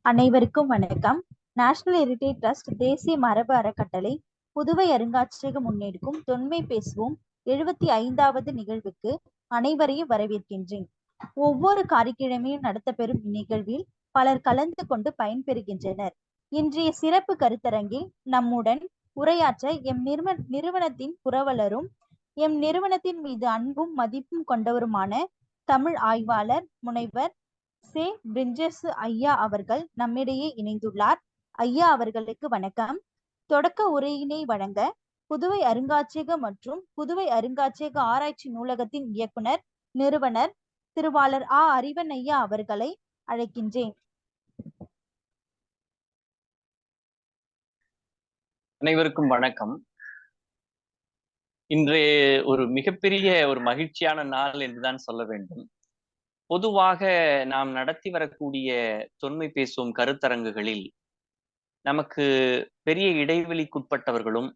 அனைவருக்கும் வணக்கம். National heritage trust தேசிய மரபு அறக்கட்டளை புதுவை அருங்காட்சியகம் முன்னெடுக்கும் தொன்மை பேசுவோம் 75வது நிகழ்வுக்கு அனைவரையும் வரவேற்கின்றேன். ஒவ்வொரு காரிக்கிழமையும் நடத்தப்பெறும் இந்நிகழ்வில் பலர் கலந்து கொண்டு பயன்பெறுகின்றனர். இன்றைய சிறப்பு கருத்தரங்கில் நம்முடன் உரையாற்ற எம் நிறுவனத்தின் புரவலரும் எம் நிறுவனத்தின் மீது அன்பும் மதிப்பும் கொண்டவருமான தமிழ் ஆய்வாளர் முனைவர் சே. பிரிஞ்சஸ் ஐயா அவர்கள் நம்மிடையே இணைந்துள்ளார். ஐயா அவர்களுக்கு வணக்கம். தொடக்க உரையினை வழங்க புதுவை அருங்காட்சியக மற்றும் புதுவை அருங்காட்சியக ஆராய்ச்சி நூலகத்தின் இயக்குனர் நிறுவனர் திருவாளர் அறிவன் ஐயா அவர்களை அழைக்கின்றேன். அனைவருக்கும் வணக்கம். இன்று ஒரு மிகப்பெரிய ஒரு மகிழ்ச்சியான நாள் என்றுதான் சொல்ல வேண்டும். பொதுவாக நாம் நடத்தி வரக்கூடிய தொன்மை பேசும் கருத்தரங்குகளில் நமக்கு பெரிய இடைவெளிக்குட்பட்டவர்களும்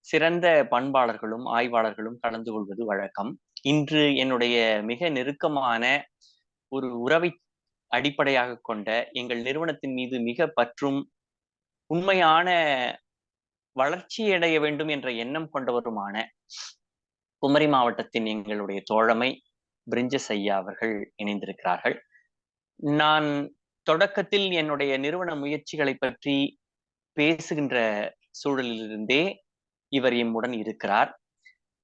சிறந்த பண்பாளர்களும் ஆய்வாளர்களும் கலந்து கொள்வது வழக்கம். இன்று என்னுடைய மிக நெருக்கமான ஒரு உறவை அடிப்படையாக கொண்ட எங்கள் நிறுவனத்தின் மீது மிக பற்றும் உண்மையான வளர்ச்சி அடைய வேண்டும் என்ற எண்ணம் கொண்டவருமான குமரி மாவட்டத்தின் எங்களுடைய தோழமை பிரிஞ்சஸ் ஐயா அவர்கள் இணைந்திருக்கிறார்கள். நான் தொடக்கத்தில் என்னுடைய நிறுவன முயற்சிகளை பற்றி பேசுகின்ற சூழலிலிருந்தே இவர் எம்முடன் இருக்கிறார்.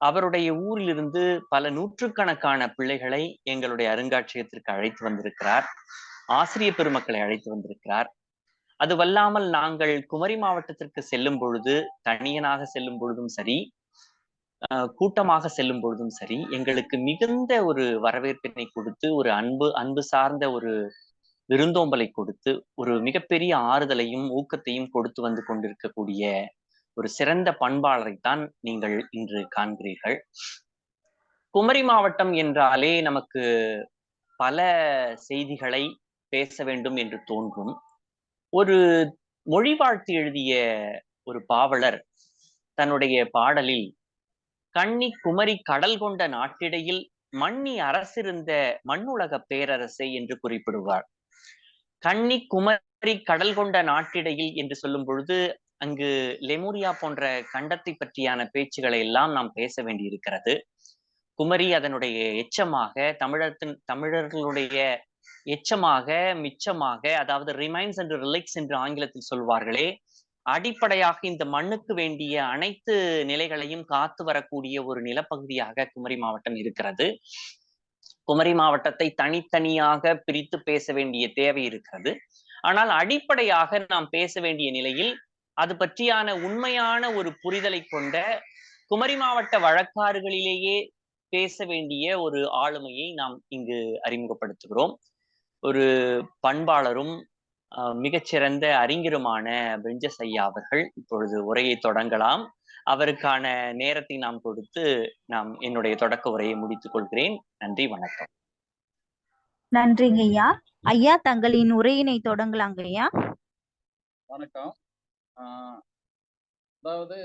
அவருடைய ஊரிலிருந்து பல நூற்றுக்கணக்கான பிள்ளைகளை எங்களுடைய அருங்காட்சியகத்திற்கு அழைத்து வந்திருக்கிறார். ஆசிரியர் பெருமக்களை அழைத்து வந்திருக்கிறார். அதுவல்லாமல் நாங்கள் குமரி மாவட்டத்திற்கு செல்லும் பொழுது, தனியனாக செல்லும் பொழுதும் சரி, கூட்டமாக செல்லும் பொழுதும் சரி, எங்களுக்கு மிகுந்த ஒரு வரவேற்பினை கொடுத்து, ஒரு அன்பு சார்ந்த ஒரு விருந்தோம்பலை கொடுத்து, ஒரு மிகப்பெரிய ஆறுதலையும் ஊக்கத்தையும் கொடுத்து வந்து கொண்டிருக்கக்கூடிய ஒரு சிறந்த பண்பாளரைத்தான் நீங்கள் இன்று காண்கிறீர்கள். குமரி மாவட்டம் என்றாலே நமக்கு பல செய்திகளை பேச வேண்டும் என்று தோன்றும். ஒரு மொழி வாழ்த்து எழுதிய ஒரு பாவலர் தன்னுடைய பாடலில் கன்னி குமரி கடல் கொண்ட நாட்டிடையில் மன்னி அரசிருந்த மண்ணுலக பேரரசை என்று குறிப்பிடுவார். கன்னி குமரி கடல் கொண்ட நாட்டிடையில் என்று சொல்லும் பொழுது அங்கு லெமூரியா போன்ற கண்டத்தை பற்றியான பேச்சுகளை எல்லாம் நாம் பேச வேண்டியிருக்கிறது. குமரி அதனுடைய எச்சமாக, தமிழர்களுடைய எச்சமாக, மிச்சமாக, அதாவது ரிமைன்ஸ் அண்ட் ரிலிக்ஸ் என்று ஆங்கிலத்தில் சொல்வார்களே, அடிப்படையாக இந்த மண்ணுக்கு வேண்டிய அனைத்து நிலைகளையும் காத்து வரக்கூடிய ஒரு நிலப்பகுதியாக குமரி மாவட்டம் இருக்கிறது. குமரி மாவட்டத்தை தனித்தனியாக பிரித்து பேச வேண்டிய தேவை இருக்கிறது. ஆனால் அடிப்படையாக நாம் பேச வேண்டிய நிலையில் அது பற்றியான உண்மையான ஒரு புரிதலை கொண்ட குமரி மாவட்ட வழக்காறுகளிலேயே பேச வேண்டிய ஒரு ஆளுமையை நாம் இங்கு அறிமுகப்படுத்துகிறோம். ஒரு பண்பாளரும் மிகச்சிறந்த அறிஞருமான பிரிஞ்சஸ் ஐயா அவர்கள் இப்பொழுது உரையை தொடங்கலாம். அவருக்கான நேரத்தை நாம் கொடுத்து என்னுடைய தொடக்க உரையை முடித்துக் கொள்கிறேன். நன்றி, வணக்கம். நன்றிங்க ஐயா. ஐயா, தங்களின் உரையினை தொடங்கலாங்க ஐயா. வணக்கம். அதாவது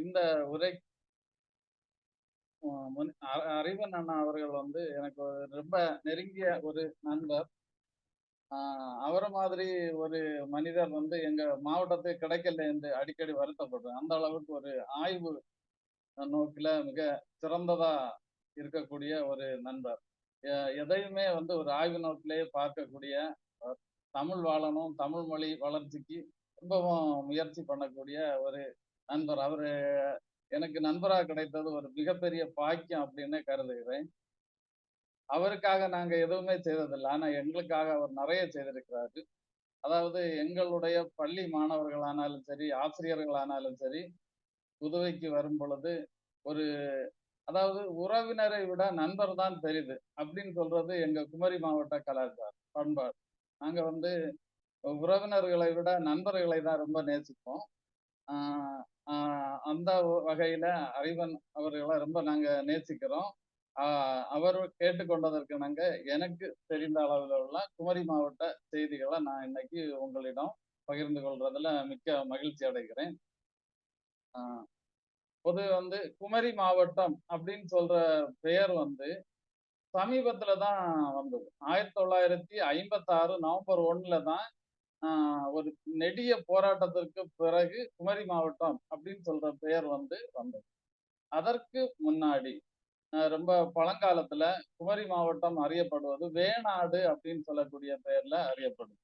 இந்த உரை அறிவன் அண்ணா அவர்கள் எனக்கு ரொம்ப நெருங்கிய ஒரு நண்பர். அவரை மாதிரி ஒரு மனிதர் எங்க மாவட்டத்துக்கு கிடைக்கல என்று அடிக்கடி வருத்தப்படுறேன். அந்த அளவுக்கு ஒரு ஆய்வு நோக்கில மிக சிறந்ததா இருக்கக்கூடிய ஒரு நண்பர். எதையுமே ஒரு ஆய்வு நோக்கிலேயே பார்க்கக்கூடிய, தமிழ் வாழணும், தமிழ் மொழி வளர்ச்சிக்கு ரொம்பவும் முயற்சி பண்ணக்கூடிய ஒரு நண்பர். அவரு எனக்கு நண்பராக கிடைத்தது ஒரு மிகப்பெரிய பாக்கியம் அப்படின்னு கருதுகிறேன். அவருக்காக நாங்க எதுவுமே செய்ததில்லை, ஆனா எங்களுக்காக அவர் நிறைய செய்திருக்கிறாரு. அதாவது எங்களுடைய பள்ளி மாணவர்களானாலும் சரி, ஆசிரியர்களானாலும் சரி, புதுவைக்கு வரும் பொழுது அதாவது உறவினரை விட நண்பர் தான் பெரிது அப்படின்னு சொல்றது எங்க குமரி மாவட்ட கலாச்சாரம், பண்பாடு. நாங்க உறவினர்களை விட நண்பர்களை தான் ரொம்ப நேசிப்போம். அந்த வகையில அறிவன் அவர்களை ரொம்ப நாங்க நேசிக்கிறோம். அவர் கேட்டுக்கொண்டதற்கு நாங்க எனக்கு தெரிந்த அளவில் உள்ள குமரி மாவட்ட செய்திகளை நான் இன்னைக்கு உங்களிடம் பகிர்ந்து கொள்றதுல மிக்க மகிழ்ச்சி அடைகிறேன். பொது குமரி மாவட்டம் அப்படின்னு சொல்ற பெயர் சமீபத்துல தான் வந்தது. 1956 நவம்பர் 1 தான் ஒரு நெடிய போராட்டத்திற்கு பிறகு குமரி மாவட்டம் அப்படின்னு சொல்ற பெயர் வந்து வந்தது. அதற்கு முன்னாடி ரொம்ப பழங்காலத்துல குமரி மாவட்டம் அறியப்படுவது வேணாடு அப்படின்னு சொல்லக்கூடிய பெயர்ல அறியப்படுது.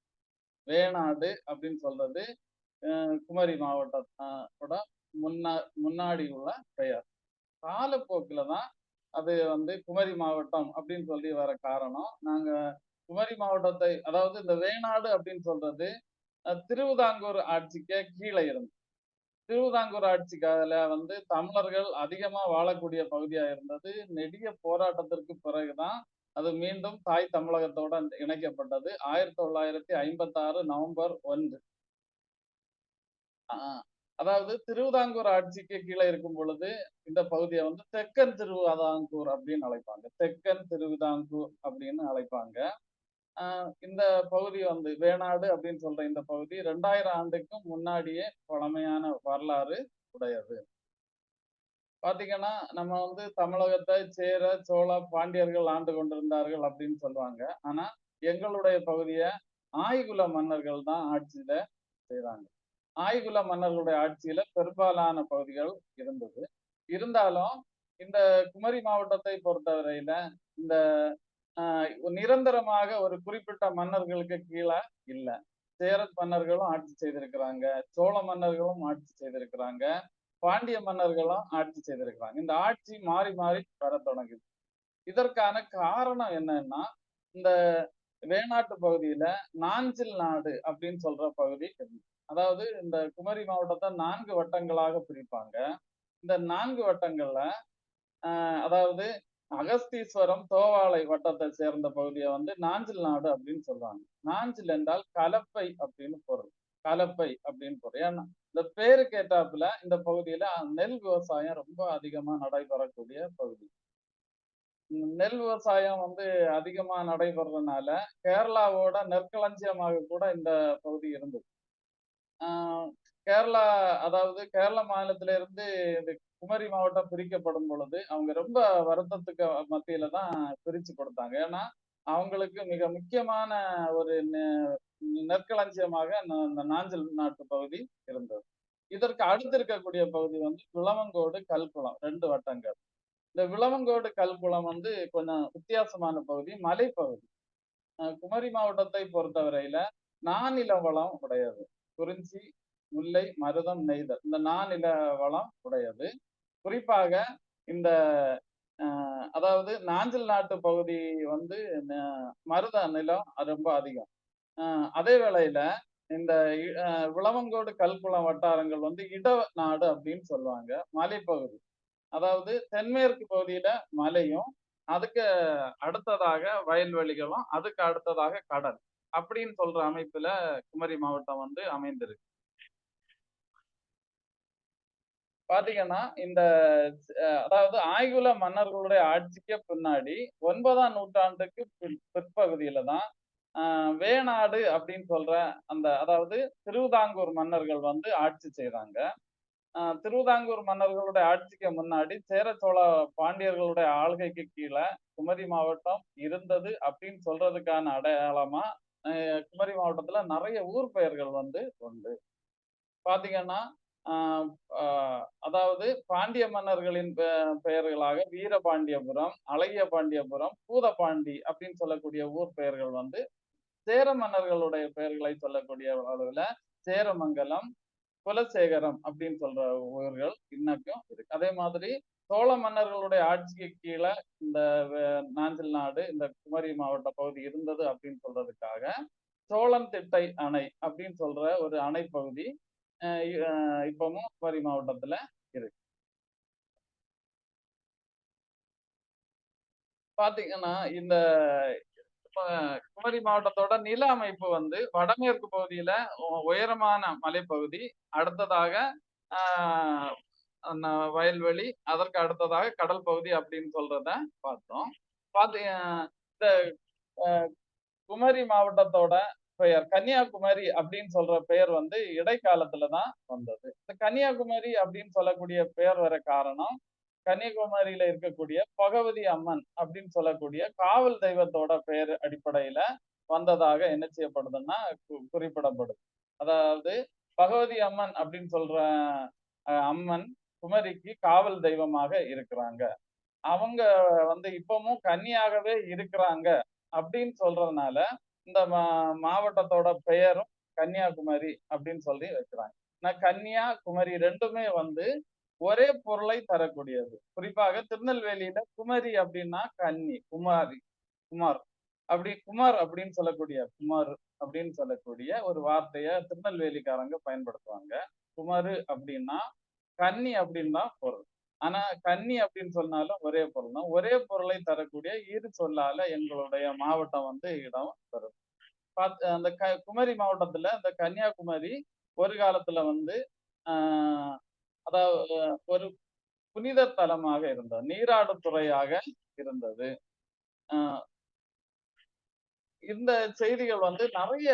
வேணாடு அப்படின்னு சொல்றது குமரி மாவட்டத்தோட முன்னாடி உள்ள பெயர். காலப்போக்குல தான் அது வந்து குமரி மாவட்டம் அப்படின்னு சொல்லி வர காரணம். நாங்க குமரி மாவட்டத்தை, அதாவது இந்த வேணாடு அப்படின்னு சொல்றது திருவிதாங்கூர் ஆட்சிக்கு கீழே இருந்தது. திருவிதாங்கூர் ஆட்சிக்கால வந்து தமிழர்கள் அதிகமா வாழக்கூடிய பகுதியா இருந்தது. நெடிய போராட்டத்திற்கு பிறகுதான் அது மீண்டும் தாய் தமிழகத்தோட இணைக்கப்பட்டது. 1956 நவம்பர் 1. ஆ. அதாவது திருவிதாங்கூர் ஆட்சிக்கு கீழே இருக்கும் பொழுது இந்த பகுதியை வந்து தெக்கன் திருவிதாங்கூர் அப்படின்னு அழைப்பாங்க. தெக்கன் திருவிதாங்கூர் அப்படின்னு அழைப்பாங்க. இந்த பகுதி வந்து வேணாடு அப்படின்னு சொல்ற இந்த பகுதி 2000 ஆண்டுக்கும் முன்னாடியே பழமையான வரலாறு உடையது. பாத்தீங்கன்னா நம்ம வந்து தமிழகத்தை சேர, சோழ, பாண்டியர்கள் ஆண்டு கொண்டிருந்தார்கள் அப்படின்னு சொல்லுவாங்க. ஆனா எங்களுடைய பகுதியை ஆய்குல மன்னர்கள் தான் ஆட்சியில செய்றாங்க. ஆய்குல மன்னர்களுடைய ஆட்சியில பெரும்பாலான பகுதிகள் இருந்தது. இருந்தாலும் இந்த குமரி மாவட்டத்தை பொறுத்தவரையில இந்த நிரந்தரமாக ஒரு குறிப்பிட்ட மன்னர்களுக்கு கீழே இல்ல. சேர மன்னர்களும் ஆட்சி செய்திருக்கிறாங்க, சோழ மன்னர்களும் ஆட்சி செய்திருக்கிறாங்க, பாண்டிய மன்னர்களும் ஆட்சி செய்திருக்கிறாங்க. இந்த ஆட்சி மாறி மாறி வர தொடங்குது. இதற்கான காரணம் என்னன்னா, இந்த வேணாட்டு பகுதியில நாஞ்சில் நாடு அப்படின்னு சொல்ற பகுதி இருந்துச்சு. அதாவது இந்த குமரி மாவட்டத்தை 4 வட்டங்களாக பிரிப்பாங்க. இந்த 4 வட்டங்கள்ல அதாவது அகஸ்தீஸ்வரம், தோவாளை வட்டத்தை சேர்ந்த பகுதியை வந்து நாஞ்சில் நாடு அப்படின்னு சொல்றாங்க. நாஞ்சில் என்றால் கலப்பை அப்படின்னு பொருள். கலப்பை அப்படின்னு பொருள். ஏன்னா இந்த பேருக்கு ஏற்றாப்புல இந்த பகுதியில நெல் விவசாயம் ரொம்ப அதிகமா நடைபெறக்கூடிய பகுதி. நெல் விவசாயம் வந்து அதிகமா நடைபெறதுனால கேரளாவோட நெற்களஞ்சியமாக கூட இந்த பகுதி இருந்தது. ஆஹ் கேரளா, அதாவது கேரள மாநிலத்தில இருந்து இந்த குமரி மாவட்டம் பிரிக்கப்படும் பொழுது அவங்க ரொம்ப வருத்தத்துக்கு மத்தியில தான் பிரிச்சு கொடுத்தாங்க. ஏன்னா அவங்களுக்கு மிக முக்கியமான ஒரு நெற்களஞ்சியமாக இந்த நாஞ்சில் நாட்டு பகுதி இருந்தது. இதற்கு அடுத்து இருக்கக்கூடிய பகுதி வந்து விளவங்கோடு, கல்குளம் 2 வட்டங்கள். இந்த விளவங்கோடு கல்குளம் வந்து கொஞ்சம் வித்தியாசமான பகுதி, மலைப்பகுதி. குமரி மாவட்டத்தை பொறுத்தவரையில நானில வளம் உடையது. குறிஞ்சி, முல்லை, மருதம், நெய்தல் இந்த நானில வளம் உடையது. குறிப்பாக இந்த அதாவது நாஞ்சில் நாட்டு பகுதி வந்து மருத நிலம் ரொம்ப அதிகம். அதே வேளையில இந்த விளவங்கோடு கல்குளம் வட்டாரங்கள் வந்து இட நாடு அப்படின்னு சொல்லுவாங்க. மலைப்பகுதி. அதாவது தென்மேற்கு பகுதியில மலையும், அதுக்கு அடுத்ததாக வயல்வெளிகளும், அதுக்கு அடுத்ததாக கடல் அப்படின்னு சொல்ற அமைப்புல குமரி மாவட்டம் வந்து அமைந்திருக்கு. பாத்தீங்கன்னா இந்த அதாவது ஆய்குல மன்னர்களுடைய ஆட்சிக்கு பின்னாடி 9ஆம் நூற்றாண்டுக்கு பிற்பகுதியில தான் வேணாடு அப்படின்னு சொல்ற அந்த, அதாவது திருவிதாங்கூர் மன்னர்கள் வந்து ஆட்சி செய்றாங்க. திருவிதாங்கூர் மன்னர்களுடைய ஆட்சிக்கு முன்னாடி சேர சோழ பாண்டியர்களுடைய ஆளுகைக்கு கீழே குமரி மாவட்டம் இருந்தது அப்படின்னு சொல்றதுக்கான அடையாளமா குமரி மாவட்டத்துல நிறைய ஊர் பெயர்கள் வந்து உண்டு. பாத்தீங்கன்னா அதாவது பாண்டிய மன்னர்களின் பெயர்களாக வீரபாண்டியபுரம், அழகிய பாண்டியபுரம், பூதபாண்டி அப்படின்னு சொல்லக்கூடிய ஊர் பெயர்கள் வந்து சேர மன்னர்களுடைய பெயர்களை சொல்லக்கூடிய அளவுல சேரமங்கலம், குலசேகரம் அப்படின்னு சொல்ற ஊர்கள் இன்னக்கும் இருக்கு. அதே மாதிரி சோழ மன்னர்களுடைய ஆட்சிக்கு கீழே இந்த நாஞ்சில் நாடு, இந்த குமரி மாவட்ட பகுதி இருந்தது அப்படின்னு சொல்றதுக்காக சோழன் திட்டை அணை அப்படின்னு சொல்ற ஒரு அணை பகுதி இப்பவும் குமரி மாவட்டத்துல இருக்கு. பாத்தீங்கன்னா இந்த குமரி மாவட்டத்தோட நில அமைப்பு வந்து வடமேற்கு பகுதியில உயரமான மலைப்பகுதி, அடுத்ததாக வயல்வெளி, அதற்கு அடுத்ததாக கடல் பகுதி அப்படின்னு சொல்றத பார்த்தோம். இந்த குமரி மாவட்டத்தோட பெயர் கன்னியாகுமரி அப்படின்னு சொல்ற பெயர் வந்து இடைக்காலத்துலதான் வந்தது. இந்த கன்னியாகுமரி அப்படின்னு சொல்லக்கூடிய பெயர் வர காரணம், கன்னியாகுமரியில இருக்கக்கூடிய பகவதி அம்மன் அப்படின்னு சொல்லக்கூடிய காவல் தெய்வத்தோட பெயர் அடிப்படையில வந்ததாக என்ன செய்யப்படுதுன்னா குறிப்பிடப்படுது. அதாவது பகவதி அம்மன் அப்படின்னு சொல்ற அம்மன் குமரிக்கு காவல் தெய்வமாக இருக்கிறாங்க. அவங்க வந்து இப்பவும் கன்னியாகவே இருக்கிறாங்க அப்படின்னு சொல்றதுனால இந்த மாவட்டத்தோட பெயரும் கன்னியாகுமரி அப்படின்னு சொல்லி வைக்கிறாங்க. கன்னியா குமரி ரெண்டுமே வந்து ஒரே பொருளை தரக்கூடியது. குறிப்பாக திருநெல்வேலியில குமரி அப்படின்னா கன்னி, குமாரி, குமார். அப்படி குமார் அப்படின்னு சொல்லக்கூடிய ஒரு வார்த்தைய திருநெல்வேலிக்காரங்க பயன்படுத்துவாங்க. குமரு அப்படின்னா கன்னி அப்படின்னு தான் பொருள். ஆனா கன்னி அப்படின்னு சொன்னாலும் ஒரே பொருள் தான். ஒரே பொருளை தரக்கூடிய இரு சொல்லால எங்களுடைய மாவட்டம் வந்து இடம் பெறும். அந்த குமரி மாவட்டத்துல இந்த கன்னியாகுமரி ஒரு காலத்துல வந்து ஆஹ் அதாவது ஒரு புனித தலமாக இருந்தது, நீராடுதுறையாக இருந்தது. இந்த செய்திகள் வந்து நிறைய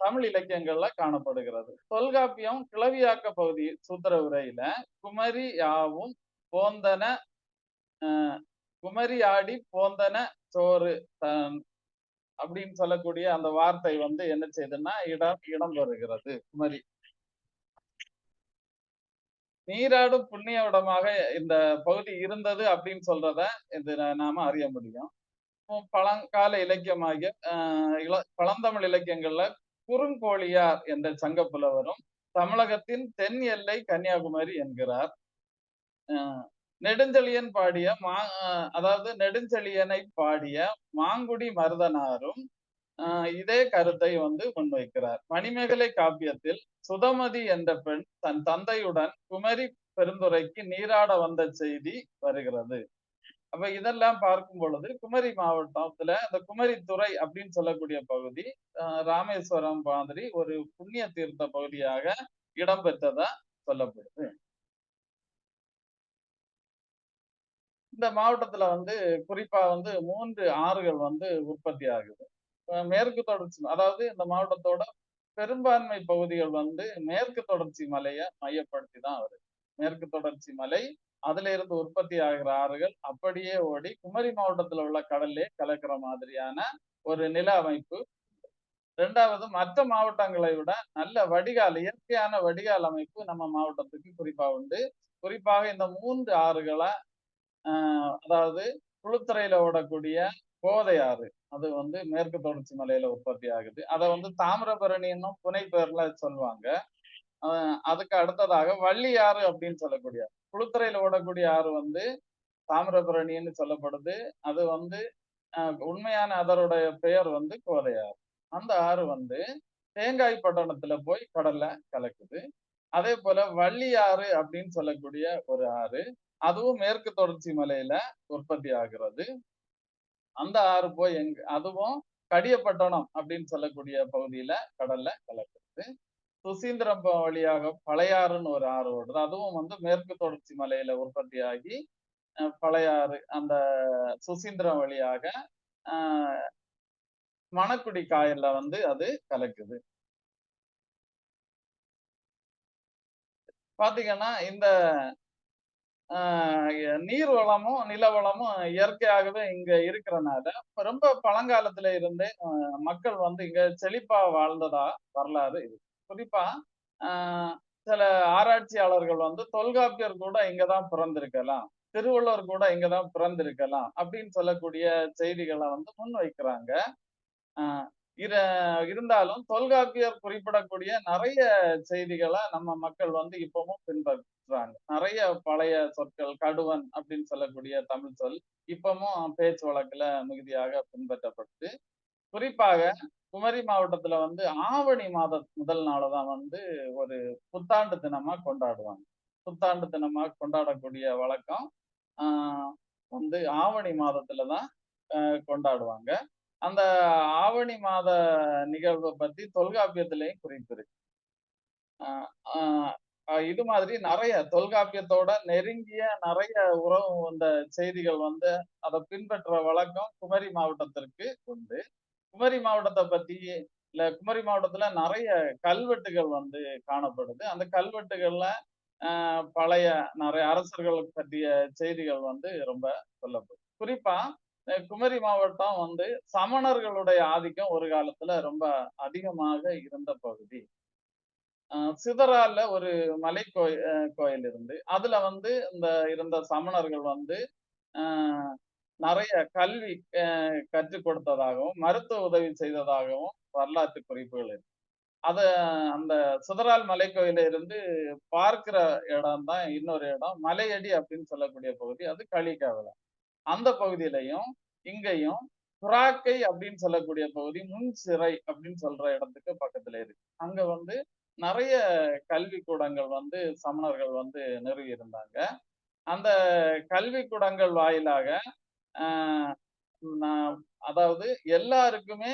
தமிழ் இலக்கியங்கள்ல காணப்படுகிறது. தொல்காப்பியம் கிளவியாக்க பகுதி சூத்திர உரையில குமரி யாவும் போந்தன, குமரி ஆடி போந்தன சோறு அப்படின்னு சொல்லக்கூடிய அந்த வார்த்தை வந்து என்ன செய்யுதுன்னா இடம் பெறுகிறது. குமரி நீராடும் புண்ணிய இடமாக இந்த பகுதி இருந்தது அப்படின்னு சொல்றத இது நாம அறிய முடியும். பழங்கால இலக்கியமாகிய பழந்தமிழ் இலக்கியங்கள்ல குறுங்கோழியார் என்ற சங்க புலவரும் தமிழகத்தின் தென் எல்லை கன்னியாகுமரி என்கிறார். நெடுஞ்செழியன் பாடிய அதாவது நெடுஞ்செழியனை பாடிய மாங்குடி மருதனாரும் இதே கருத்தை வந்து முன்வைக்கிறார். மணிமேகலை காப்பியத்தில் சுதமதி என்ற பெண் தன் தந்தையுடன் குமரி பெருந்துறைக்கு நீராட வந்த செய்தி வருகிறது. அப்ப இதெல்லாம் பார்க்கும் பொழுது குமரி மாவட்டத்துல இந்த குமரி துறை அப்படின்னு சொல்லக்கூடிய பகுதி ராமேஸ்வரம் மாதிரி ஒரு புண்ணிய தீர்த்த பகுதியாக இடம்பெற்றதா சொல்லப்படுது. இந்த மாவட்டத்துல வந்து குறிப்பா வந்து 3 ஆறுகள் வந்து உற்பத்தி ஆகுது. மேற்கு தொடர்ச்சி, அதாவது இந்த மாவட்டத்தோட பெரும்பான்மை பகுதிகள் வந்து மேற்கு தொடர்ச்சி மலையை மையப்படுத்தி தான் வருது. மேற்கு தொடர்ச்சி மலை, அதுல இருந்து உற்பத்தி ஆகிற ஆறுகள் அப்படியே ஓடி குமரி மாவட்டத்துல உள்ள கடல்லே கலக்கிற மாதிரியான ஒரு நில அமைப்பு. இரண்டாவது, மற்ற மாவட்டங்களை விட நல்ல வடிகால், இயற்கையான வடிகால் அமைப்பு நம்ம மாவட்டத்துக்கு குறிப்பா உண்டு. குறிப்பாக இந்த 3 ஆறுகளை அதாவது குளுத்துறையில ஓடக்கூடிய கோதை ஆறு, அது வந்து மேற்கு தொடர்ச்சி மலையில உற்பத்தி ஆகுது. அதை வந்து தாமிரபரணின்னும் புனை பெயர்ல சொல்லுவாங்க. அதுக்கு அடுத்ததாக வள்ளி ஆறு அப்படின்னு சொல்லக்கூடிய குளுத்துறையில ஓடக்கூடிய ஆறு வந்து தாமிரபரணின்னு சொல்லப்படுது. அது வந்து உண்மையான அதனுடைய பெயர் வந்து கோதை ஆறு. அந்த ஆறு வந்து தேங்காய் பட்டணத்துல போய் கடல்ல கலக்குது. அதே போல வள்ளி ஆறு அப்படின்னு சொல்லக்கூடிய ஒரு ஆறு, அதுவும் மேற்கு தொடர்ச்சி மலையில உற்பத்தி ஆகிறது. அந்த ஆறு போய் அதுவும் கடியப்பட்டணம் அப்படின்னு சொல்லக்கூடிய பகுதியில கடல்ல கலக்குது. சுசீந்திரம் வழியாக பழையாறுன்னு ஒரு ஆறு ஓடுது. அதுவும் வந்து மேற்கு தொடர்ச்சி மலையில உற்பத்தி ஆகி பழையாறு அந்த சுசீந்திரம் வழியாக மணக்குடி காயல்ல வந்து அது கலக்குது. பாத்தீங்கன்னா இந்த நீர் வளமும் நில வளமும் இயற்கையாகவே இங்க இருக்கிறனால ரொம்ப பழங்காலத்துல இருந்தே மக்கள் வந்து இங்க செழிப்பா வாழ்ந்ததா வரலாறு இருக்கு. குறிப்பா சில ஆராய்ச்சியாளர்கள் வந்து தொல்காப்பியர் கூட இங்கதான் பிறந்திருக்கலாம், திருவள்ளுவர் கூட இங்கதான் பிறந்திருக்கலாம் அப்படின்னு சொல்லக்கூடிய செய்திகளை வந்து முன் வைக்கிறாங்க. இருந்தாலும் தொல்காப்பியர் குறிப்பிடக்கூடிய நிறைய செய்திகளை நம்ம மக்கள் வந்து இப்பவும் பின்பற்றுறாங்க. நிறைய பழைய சொற்கள், கடுவன் அப்படின்னு சொல்லக்கூடிய தமிழ் சொல் இப்பவும் பேச்சு வழக்குல மிகுதியாக பின்பற்றப்பட்டு, குறிப்பாக குமரி மாவட்டத்துல வந்து ஆவணி மாத முதல் நாளதான் வந்து ஒரு புத்தாண்டு தினமா கொண்டாடுவாங்க. புத்தாண்டு தினமா கொண்டாடக்கூடிய வழக்கம் வந்து ஆவணி மாதத்துலதான் கொண்டாடுவாங்க. அந்த ஆவணி மாத நிகழ்வை பத்தி தொல்காப்பியத்திலையும் குறிப்பு இருக்கு. இது மாதிரி நிறைய தொல்காப்பியத்தோட நெருங்கிய நிறைய உறவு வந்த செய்திகள் வந்து அதை பின்பற்ற வழக்கம் குமரி மாவட்டத்திற்கு உண்டு. குமரி மாவட்டத்தை பத்தி குமரி மாவட்டத்துல நிறைய கல்வெட்டுகள் வந்து காணப்படுது. அந்த கல்வெட்டுகள்ல பழைய நிறைய அரசர்கள் பற்றிய செய்திகள் வந்து ரொம்ப சொல்லப்படுது. குறிப்பா குமரி மாவட்டம் வந்து சமணர்களுடைய ஆதிக்கம் ஒரு காலத்துல ரொம்ப அதிகமாக இருந்த பகுதி. சிதறால ஒரு மலை கோயில் இருந்து அதுல வந்து இந்த இருந்த சமணர்கள் வந்து ஆஹ் நிறைய கல்வி கற்றுக் கொடுத்ததாகவும் மருத்துவ உதவி செய்ததாகவும் வரலாற்று குறிப்புகள் இருக்கு. அத அந்த சிதறால் மலைக்கோயில இருந்து பார்க்கிற இடம் தான் இன்னொரு இடம், மலையடி அப்படின்னு சொல்லக்கூடிய பகுதி. அது களிக்காவில அந்த பகுதியிலையும் இங்கேயும் புறாக்கை அப்படின்னு சொல்லக்கூடிய பகுதி முன் சிறை அப்படின்னு சொல்ற இடத்துக்கு பக்கத்துல இருக்கு. அங்க வந்து நிறைய கல்வி கூடங்கள் வந்து சமணர்கள் வந்து நிறுவி இருந்தாங்க. அந்த கல்வி கூடங்கள் வாயிலாக ஆஹ் நான் அதாவது எல்லாருக்குமே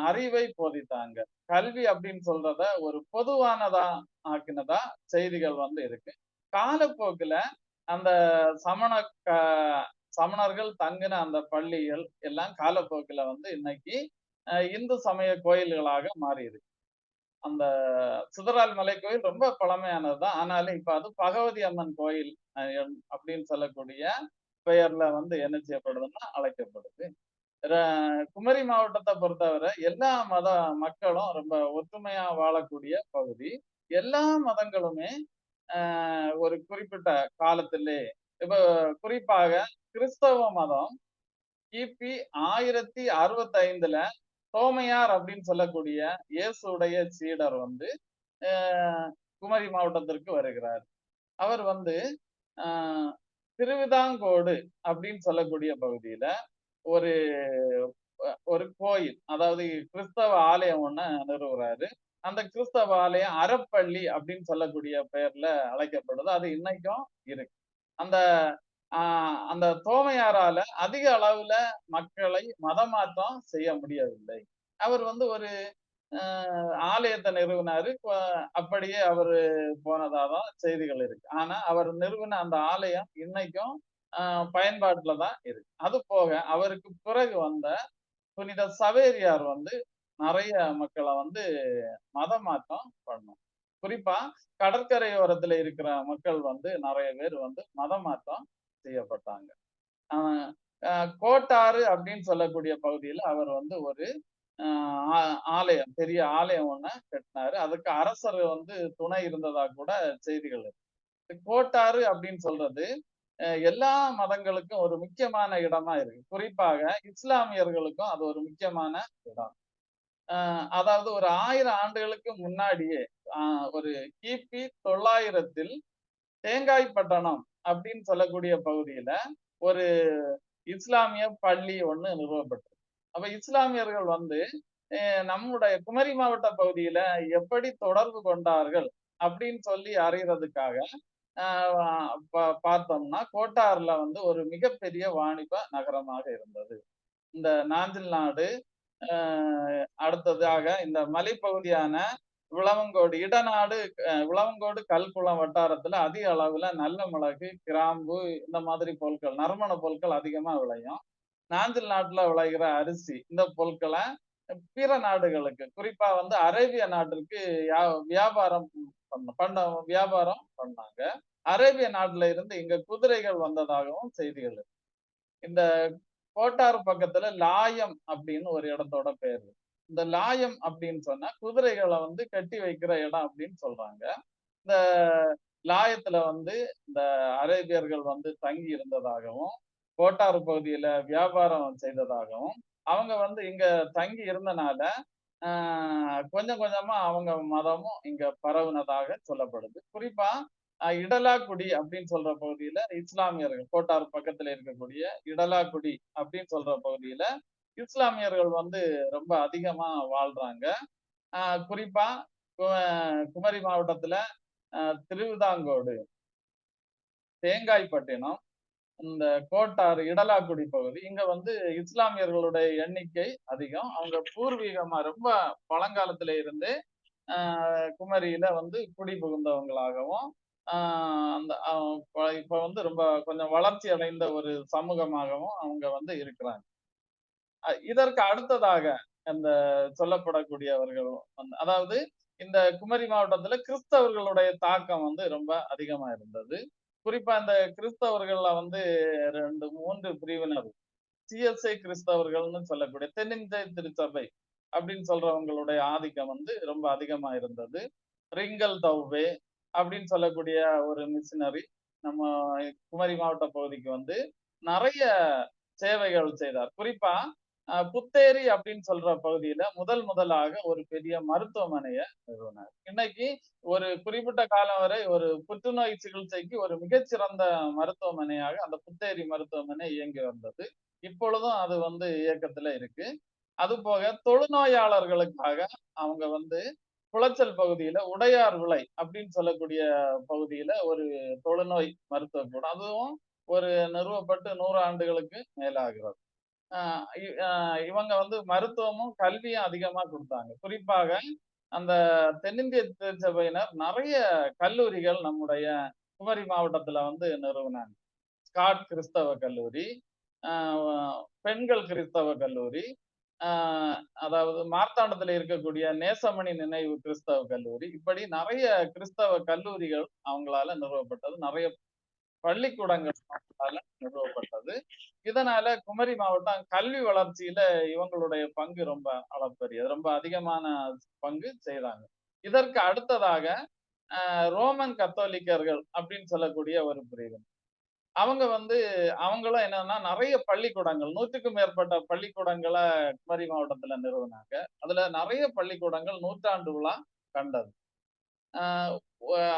அறிவை போதித்தாங்க. கல்வி அப்படின்னு சொல்றத ஒரு பொதுவானதா ஆக்கினதா செய்திகள் வந்து இருக்கு. காலப்போக்குல அந்த சமண சமணர்கள் தங்கின அந்த பள்ளிகள் எல்லாம் காலப்போக்குல வந்து இன்னைக்கு இந்து சமய கோயில்களாக மாறி இருக்கு. அந்த சிதறால் மலை கோயில் ரொம்ப பழமையானதுதான். ஆனாலும் இப்ப அது பகவதி அம்மன் கோயில் அப்படின்னு சொல்லக்கூடிய பெயர்ல வந்து என்ன செய்யப்படுதுன்னா அழைக்கப்படுது. குமரி மாவட்டத்தை பொறுத்தவரை எல்லா மத மக்களும் ரொம்ப ஒற்றுமையா வாழக்கூடிய பகுதி. எல்லா மதங்களுமே ஒரு குறிப்பிட்ட காலத்திலே இப்ப குறிப்பாக கிறிஸ்தவ மதம் கிபி 1065 தோமையார் அப்படின்னு சொல்லக்கூடிய இயேசுடைய சீடர் வந்து குமரி மாவட்டத்திற்கு வருகிறார். அவர் வந்து ஆஹ் திருவிதாங்கோடு அப்படின்னு சொல்லக்கூடிய பகுதியில ஒரு ஒரு கோயில், அதாவது கிறிஸ்தவ ஆலயம் ஒண்ணு நிறுவுறாரு. அந்த கிறிஸ்தவ ஆலயம் அறப்பள்ளி அப்படின்னு சொல்லக்கூடிய பெயர்ல அழைக்கப்படுது. அது இன்னைக்கும் இருக்கு. அந்த அந்த தோமையாரால அதிக அளவுல மக்களை மதமாற்றம் செய்ய முடியவில்லை. அவர் வந்து ஒரு ஆலயத்தை நிறுவினாரு. அப்படியே அவரு போனதாதான் செய்திகள் இருக்கு. ஆனா அவர் நிறுவன அந்த ஆலயம் இன்னைக்கும் பயன்பாட்டுல தான் இருக்கு. அது போக அவருக்கு பிறகு வந்த புனித சவேரியார் வந்து நிறைய மக்களை வந்து மதமாற்றம் பண்ணும். குறிப்பா கடற்கரையோரத்துல இருக்கிற மக்கள் வந்து நிறைய பேர் வந்து மதமாற்றம் செய்யப்பட்டாங்க. கோட்டாறு அப்படின்னு சொல்லக்கூடிய பகுதியில அவர் வந்து ஒரு ஆலயம், பெரிய ஆலயம் ஒண்ணு கட்டினாரு. அதுக்கு அரசர் வந்து துணை இருந்ததா கூட செய்திகள் இருக்கு. கோட்டாறு அப்படின்னு சொல்றது எல்லா மதங்களுக்கும் ஒரு முக்கியமான இடமா இருக்கு. குறிப்பாக இஸ்லாமியர்களுக்கும் அது ஒரு முக்கியமான இடம். அதாவது ஒரு 1000 ஆண்டுகளுக்கு முன்னாடியே ஒரு கிபி 900 தேங்காய்பட்டணம் அப்படின்னு சொல்லக்கூடிய பகுதியில ஒரு இஸ்லாமிய பள்ளி ஒண்ணு நிறுவப்பட்டது. அப்ப இஸ்லாமியர்கள் வந்து நம்முடைய குமரி மாவட்ட பகுதியில எப்படி தொடர்பு கொண்டார்கள் அப்படின்னு சொல்லி அறியறதுக்காக பார்த்தோம்னா கோட்டார்ல வந்து ஒரு மிகப்பெரிய வாணிப நகரமாக இருந்தது. இந்த நாஞ்சில் நாடு, அடுத்ததாக இந்த மலைப்பகுதியான விளவங்கோடு இடநாடு, விளவங்கோடு கல்குளம் வட்டாரத்துல அதிக அளவுல நல்ல மிளகு, கிராம்பு இந்த மாதிரி பொருட்கள், நறுமண பொருட்கள் அதிகமா விளையும். நாஞ்சில் நாட்டுல விளைகிற அரிசி இந்த பொருட்களை பிற நாடுகளுக்கு, குறிப்பா வந்து அரேபிய நாட்டிற்கு வியாபாரம் வியாபாரம் பண்ணாங்க. அரேபிய நாட்டுல இருந்து இங்க குதிரைகள் வந்ததாகவும் செய்திகள். இந்த கோட்டார் பக்கத்துல லாயம் அப்படின்னு ஒரு இடத்தோட பேரு. இந்த லாயம் அப்படின்னு சொன்னா குதிரைகளை வந்து கட்டி வைக்கிற இடம் அப்படின்னு சொல்றாங்க. இந்த லாயத்துல வந்து இந்த அரேபியர்கள் வந்து தங்கி இருந்ததாகவும் கோட்டார் பகுதியில வியாபாரம் செய்ததாகவும் அவங்க வந்து இங்க தங்கி இருந்தனால கொஞ்சம் கொஞ்சமா அவங்க மதமும் இங்க பரவுனதாக சொல்லப்படுது. குறிப்பா இடலாக்குடி அப்படின்னு சொல்ற பகுதியில இஸ்லாமியர்கள், கோட்டார் பக்கத்துல இருக்கக்கூடிய இடலாக்குடி அப்படின்னு சொல்ற பகுதியில இஸ்லாமியர்கள் வந்து ரொம்ப அதிகமா வாழ்றாங்க. குறிப்பா குமரி மாவட்டத்துல திருவிதாங்கோடு, தேங்காய்பட்டினம், இந்த கோட்டாறு, இடலாக்குடி பகுதி இங்க வந்து இஸ்லாமியர்களுடைய எண்ணிக்கை அதிகம். அவங்க பூர்வீகமா ரொம்ப பழங்காலத்தில இருந்து குமரியில வந்து குடி புகுந்தவங்களாகவும் அந்த இப்ப வந்து ரொம்ப கொஞ்சம் வளர்ச்சி அடைந்த ஒரு சமூகமாகவும் அவங்க வந்து இருக்கிறாங்க. இதற்கு அடுத்ததாக அந்த சொல்லப்படக்கூடியவர்கள் வந்து, அதாவது இந்த குமரி மாவட்டத்துல கிறிஸ்தவர்களுடைய தாக்கம் வந்து ரொம்ப அதிகமா இருந்தது. குறிப்பா இந்த கிறிஸ்தவர்கள்ல வந்து 2, 3 பிரிவினர். சிஎஸ்ஐ கிறிஸ்தவர்கள்னு சொல்லக்கூடிய தென்னிந்திய திருச்சபை அப்படின்னு சொல்றவங்களுடைய ஆதிக்கம் வந்து ரொம்ப அதிகமா இருந்தது. ரிங்கல் தவ்வே அப்படின்னு சொல்லக்கூடிய ஒரு மிஷினரி நம்ம குமரி மாவட்ட பகுதிக்கு வந்து நிறைய சேவைகள் செய்தார். குறிப்பா புத்தேரி அப்படின்னு சொல்ற பகுதியில முதலாக ஒரு பெரிய மருத்துவமனையை நிறுவினார். இன்னைக்கு ஒரு குறிப்பிட்ட காலம் வரை ஒரு புற்றுநோய் சிகிச்சைக்கு ஒரு மிகச்சிறந்த மருத்துவமனையாக அந்த புத்தேரி மருத்துவமனை இயங்கி வந்தது. இப்பொழுதும் அது வந்து இயக்கத்துல இருக்கு. அது போக தொழுநோயாளர்களுக்காக அவங்க வந்து குளச்சல் பகுதியில உடையார் விளை அப்படின்னு சொல்லக்கூடிய பகுதியில ஒரு தொழுநோய் மருத்துவ கூடம், அதுவும் ஒரு நிறுவப்பட்டு 100 ஆண்டுகளுக்கு மேலாகிறது. இவங்க வந்து மருத்துவமும் கல்வியும் அதிகமா கொடுத்தாங்க. குறிப்பாக அந்த தென்னிந்திய திருச்சபையினர் நிறைய கல்லூரிகள் நம்முடைய குமரி மாவட்டத்துல வந்து நிறுவனாங்க. ஸ்காட் கிறிஸ்தவ கல்லூரி, பெண்கள் கிறிஸ்தவ கல்லூரி, அதாவது மார்த்தாண்டத்துல இருக்கக்கூடிய நேசமணி நினைவு கிறிஸ்தவ கல்லூரி, இப்படி நிறைய கிறிஸ்தவ கல்லூரிகள் அவங்களால நிறுவப்பட்டது. நிறைய பள்ளிக்கூடங்கள் அவங்களால நிறுவப்பட்டது. இதனால குமரி மாவட்டம் கல்வி வளர்ச்சியில இவங்களுடைய பங்கு ரொம்ப அளப்பரியது. ரொம்ப அதிகமான பங்கு செய்றாங்க. இதற்கு அடுத்ததாக ரோமன் கத்தோலிக்கர்கள் அப்படின்னு சொல்லக்கூடிய ஒரு பிரிவு. அவங்க வந்து அவங்களும் என்னன்னா நிறைய பள்ளிக்கூடங்கள் 100க்கும் மேற்பட்ட பள்ளிக்கூடங்களை குமரி மாவட்டத்துல நிறுவனாங்க. அதுல நிறைய பள்ளிக்கூடங்கள் 100ஆண்டு விழா கண்டது. ஆஹ்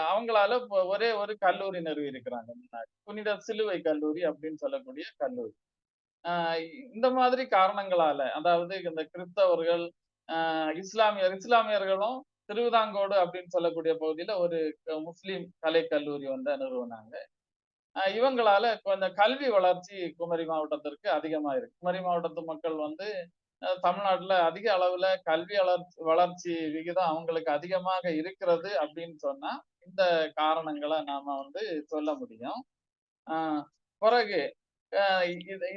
அவங்களால ஒரே ஒரு கல்லூரி நிறுவி இருக்கிறாங்க முன்னாடி, புனித சிலுவை கல்லூரி அப்படின்னு சொல்லக்கூடிய கல்லூரி. ஆஹ் இந்த மாதிரி காரணங்களால, அதாவது இந்த கிறிஸ்தவர்கள், இஸ்லாமியர்களும் திருவிதாங்கோடு அப்படின்னு சொல்லக்கூடிய பகுதியில ஒரு முஸ்லிம் கலை கல்லூரி வந்து நிறுவனாங்க. இவங்களால கொஞ்சம் கல்வி வளர்ச்சி குமரி மாவட்டத்திற்கு அதிகமா இருக்கு. குமரி மாவட்டத்து மக்கள் வந்து தமிழ்நாட்டுல அதிக அளவுல கல்வி வளர்ச்சி விகிதம் அவங்களுக்கு அதிகமாக இருக்கிறது அப்படின்னு சொன்னா இந்த காரணங்களை நாம வந்து சொல்ல முடியும். ஆஹ் பிறகு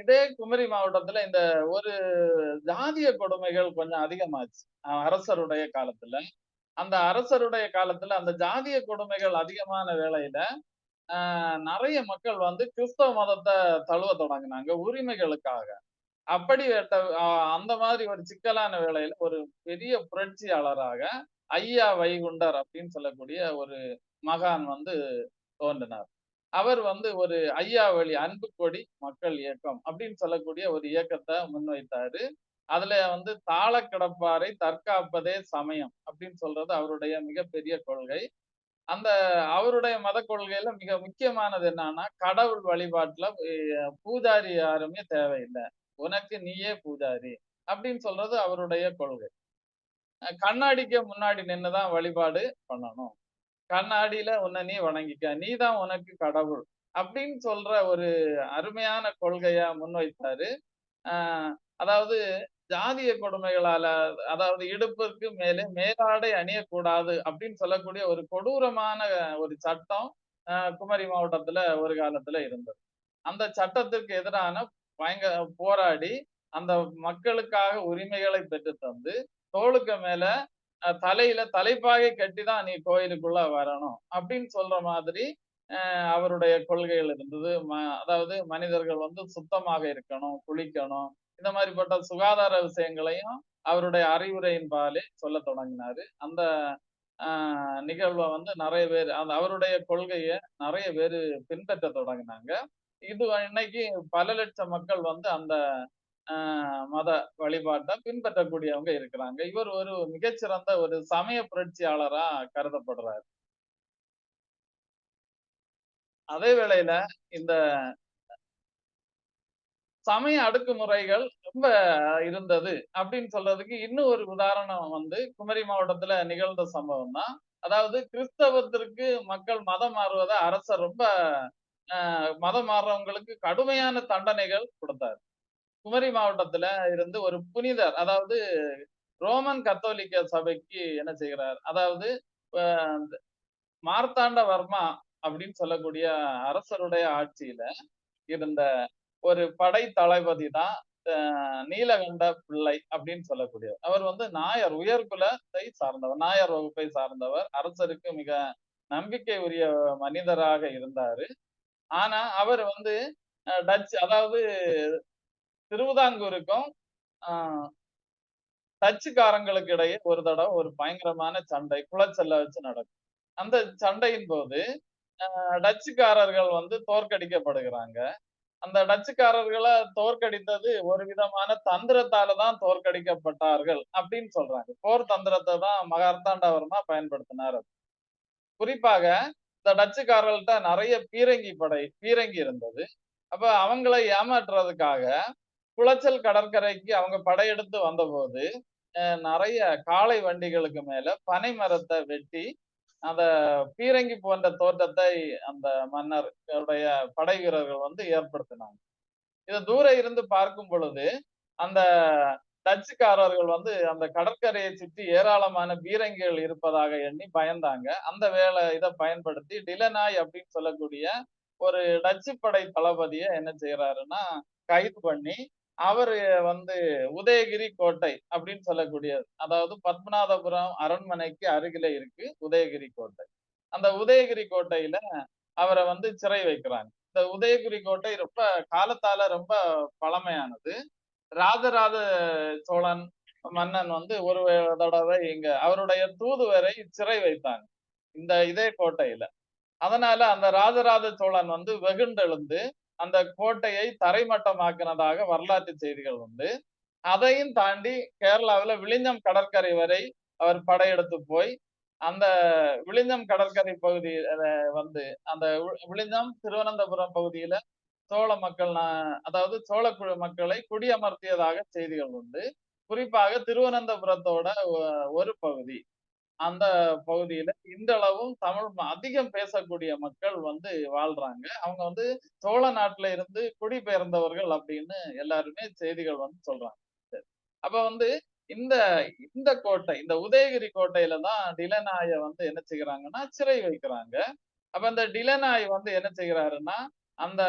இதே குமரி மாவட்டத்துல இந்த ஒரு ஜாதிய கொடுமைகள் கொஞ்சம் அதிகமாச்சு அரசருடைய காலத்துல. அந்த அரசருடைய காலத்துல அந்த ஜாதிய கொடுமைகள் அதிகமான வேளையில நிறைய மக்கள் வந்து கிறிஸ்தவ மதத்தை தழுவ தொடங்கினாங்க உரிமைகளுக்காக. அப்படி அந்த மாதிரி ஒரு சிக்கலான வேளையில ஒரு பெரிய புரட்சியாளராக ஐயா வைகுண்டர் அப்படின்னு சொல்லக்கூடிய ஒரு மகான் வந்து தோன்றினார். அவர் வந்து ஒரு ஐயா வழி அன்பு கொடி மக்கள் இயக்கம் அப்படின்னு சொல்லக்கூடிய ஒரு இயக்கத்தை முன்வைத்தாரு. அதுல வந்து தாழ கிடப்பாரை தற்காப்பதே சமயம் அப்படின்னு சொல்றது அவருடைய மிகப்பெரிய கொள்கை. அந்த அவருடைய மத கொள்கையில மிக முக்கியமானது என்னன்னா, கடவுள் வழிபாட்டுல பூஜாரி யாருமே தேவையில்லை, உனக்கு நீயே பூஜாரி அப்படின்னு சொல்றது அவருடைய கொள்கை. கண்ணாடிக்கு முன்னாடி நின்னுதான் வழிபாடு பண்ணணும், கண்ணாடியில உன்னை நீ வணங்கிக்க, நீதான் உனக்கு கடவுள் அப்படின்னு சொல்ற ஒரு அருமையான கொள்கையா முன்வைத்தாரு. ஆஹ் அதாவது ஜாதிய கொடுமைகளால, அதாவது இடுப்பிற்கு மேலே மேலாடை அணியக்கூடாது அப்படின்னு சொல்லக்கூடிய ஒரு கொடூரமான ஒரு சட்டம் குமரி மாவட்டத்துல ஒரு காலத்துல இருந்தது. அந்த சட்டத்திற்கு எதிரான பயங்கர போராடி அந்த மக்களுக்காக உரிமைகளை பெற்று தந்து, தோளுக்கு மேல தலையில தலைப்பாகை கட்டிதான் நீ கோயிலுக்குள்ள வரணும் அப்படின்னு சொல்ற மாதிரி அவருடைய கொள்கைகள் இருந்தது. அதாவது மனிதர்கள் வந்து சுத்தமாக இருக்கணும், குளிக்கணும், இந்த மாதிரிப்பட்ட சுகாதார விஷயங்களையும் அவருடைய அறிவுரையின்பாலே சொல்ல தொடங்கினாரு. அந்த நிகழ்வை வந்து நிறைய பேர் அந்த அவருடைய கொள்கையை நிறைய பேர் பின்பற்ற தொடங்கினாங்க. இது இன்னைக்கு பல லட்சம் மக்கள் வந்து அந்த மத வழிபாட்டை பின்பற்றக்கூடியவங்க இருக்கிறாங்க. இவர் ஒரு மிகச்சிறந்த ஒரு சமய புரட்சியாளரா கருதப்படுறாரு. அதே வேளையில இந்த சமய அடக்குமுறைகள் ரொம்ப இருந்தது அப்படின்னு சொல்றதுக்கு இன்னும் ஒரு உதாரணம் வந்து குமரி மாவட்டத்துல நிகழ்ந்த சம்பவம் தான். அதாவது கிறிஸ்தவத்திற்கு மக்கள் மதம் மாறுவதை அரசர் ரொம்ப மதம் மாறுறவங்களுக்கு கடுமையான தண்டனைகள் கொடுத்தார். குமரி மாவட்டத்துல இருந்து ஒரு புனிதர், அதாவது ரோமன் கத்தோலிக்க சபைக்கு என்ன செய்கிறார், அதாவது மார்த்தாண்டவர்மா அப்படின்னு சொல்லக்கூடிய அரசருடைய ஆட்சியில இருந்த ஒரு படை தளபதி தான் நீலகண்ட பிள்ளை அப்படின்னு சொல்லக்கூடியவர். அவர் வந்து நாயர் உயர்குலத்தை சார்ந்தவர், நாயர் வகுப்பை சார்ந்தவர், அரசருக்கு மிக நம்பிக்கை உரிய மனிதராக இருந்தாரு. ஆனா அவர் வந்து டச், அதாவது திருவிதாங்கூருக்கும் ஆஹ் டச்சுக்காரங்களுக்கு இடையே ஒரு தடவை ஒரு பயங்கரமான சண்டை குளச்சல்ல வச்சு நடக்கும். அந்த சண்டையின் போது டச்சுக்காரர்கள் வந்து தோற்கடிக்கப்படுகிறாங்க. அந்த டச்சுக்காரர்களை தோற்கடித்தது ஒரு விதமான தந்திரத்தால தான் தோற்கடிக்கப்பட்டார்கள் அப்படின்னு சொல்றாங்க. போர் தந்திரத்தை தான் மார்த்தாண்டவர்மா பயன்படுத்தினார். குறிப்பாக இந்த டச்சுக்காரர்கள்ட்ட நிறைய பீரங்கி இருந்தது. அப்ப அவங்களை ஏமாற்றுறதுக்காக குளச்சல் கடற்கரைக்கு அவங்க படையெடுத்து வந்தபோது நிறைய காளை வண்டிகளுக்கு மேல பனை மரத்தை வெட்டி அந்த பீரங்கி போன்ற தோற்றத்தை அந்த மன்னருடைய படை வீரர்கள் வந்து ஏற்படுத்தினாங்க. இதை தூர இருந்து பார்க்கும் பொழுது அந்த டச்சுக்காரர்கள் வந்து அந்த கடற்கரையை சுற்றி ஏராளமான பீரங்கிகள் இருப்பதாக எண்ணி பயந்தாங்க. அந்த இதை பயன்படுத்தி டிலனாய் அப்படின்னு சொல்லக்கூடிய ஒரு டச்சு படை தளபதியை என்ன செய்யறாருன்னா கைது பண்ணி அவரு வந்து உதயகிரி கோட்டை அப்படின்னு சொல்லக்கூடியது, அதாவது பத்மநாபபுரம் அரண்மனைக்கு அருகில இருக்கு உதயகிரி கோட்டை. அந்த உதயகிரி கோட்டையில அவரை வந்து சிறை வைக்கிறாங்க. இந்த உதயகிரி கோட்டை ரொம்ப காலத்தால ரொம்ப பழமையானது. ராஜராஜ சோழன் மன்னன் வந்து ஒரு தடவை இங்க அவருடைய தூதுவரை சிறை வைத்தாங்க இதே கோட்டையில. அதனால அந்த ராஜராஜ சோழன் வந்து வெகுண்டெழுந்து அந்த கோட்டையை தரைமட்டமாக்கினதாக வரலாற்று செய்திகள் உண்டு. அதையும் தாண்டி கேரளாவில் விழிஞம் கடற்கரை வரை அவர் படையெடுத்து போய் அந்த விழிஞம் கடற்கரை பகுதி வந்து அந்த விழிஞம் திருவனந்தபுரம் பகுதியில சோழ மக்கள் அதாவது சோழ மக்களை குடியமர்த்தியதாக செய்திகள் உண்டு. குறிப்பாக திருவனந்தபுரத்தோட ஒரு பகுதி, அந்த பகுதியில இன்றளவும் தமிழ் அதிகம் பேசக்கூடிய மக்கள் வந்து வாழ்றாங்க. அவங்க வந்து சோழ நாட்டுல இருந்து குடிபெயர்ந்தவர்கள் அப்படின்னு எல்லாருமே செய்திகள் வந்து சொல்றாங்க. அப்ப வந்து இந்த இந்த கோட்டை, இந்த உதயகிரி கோட்டையில தான் டிலனாய வந்து என்ன செய்கிறாங்கன்னா சிறை வைக்கிறாங்க. அப்ப அந்த டிலனாய் வந்து என்ன செய்கிறாருன்னா அந்த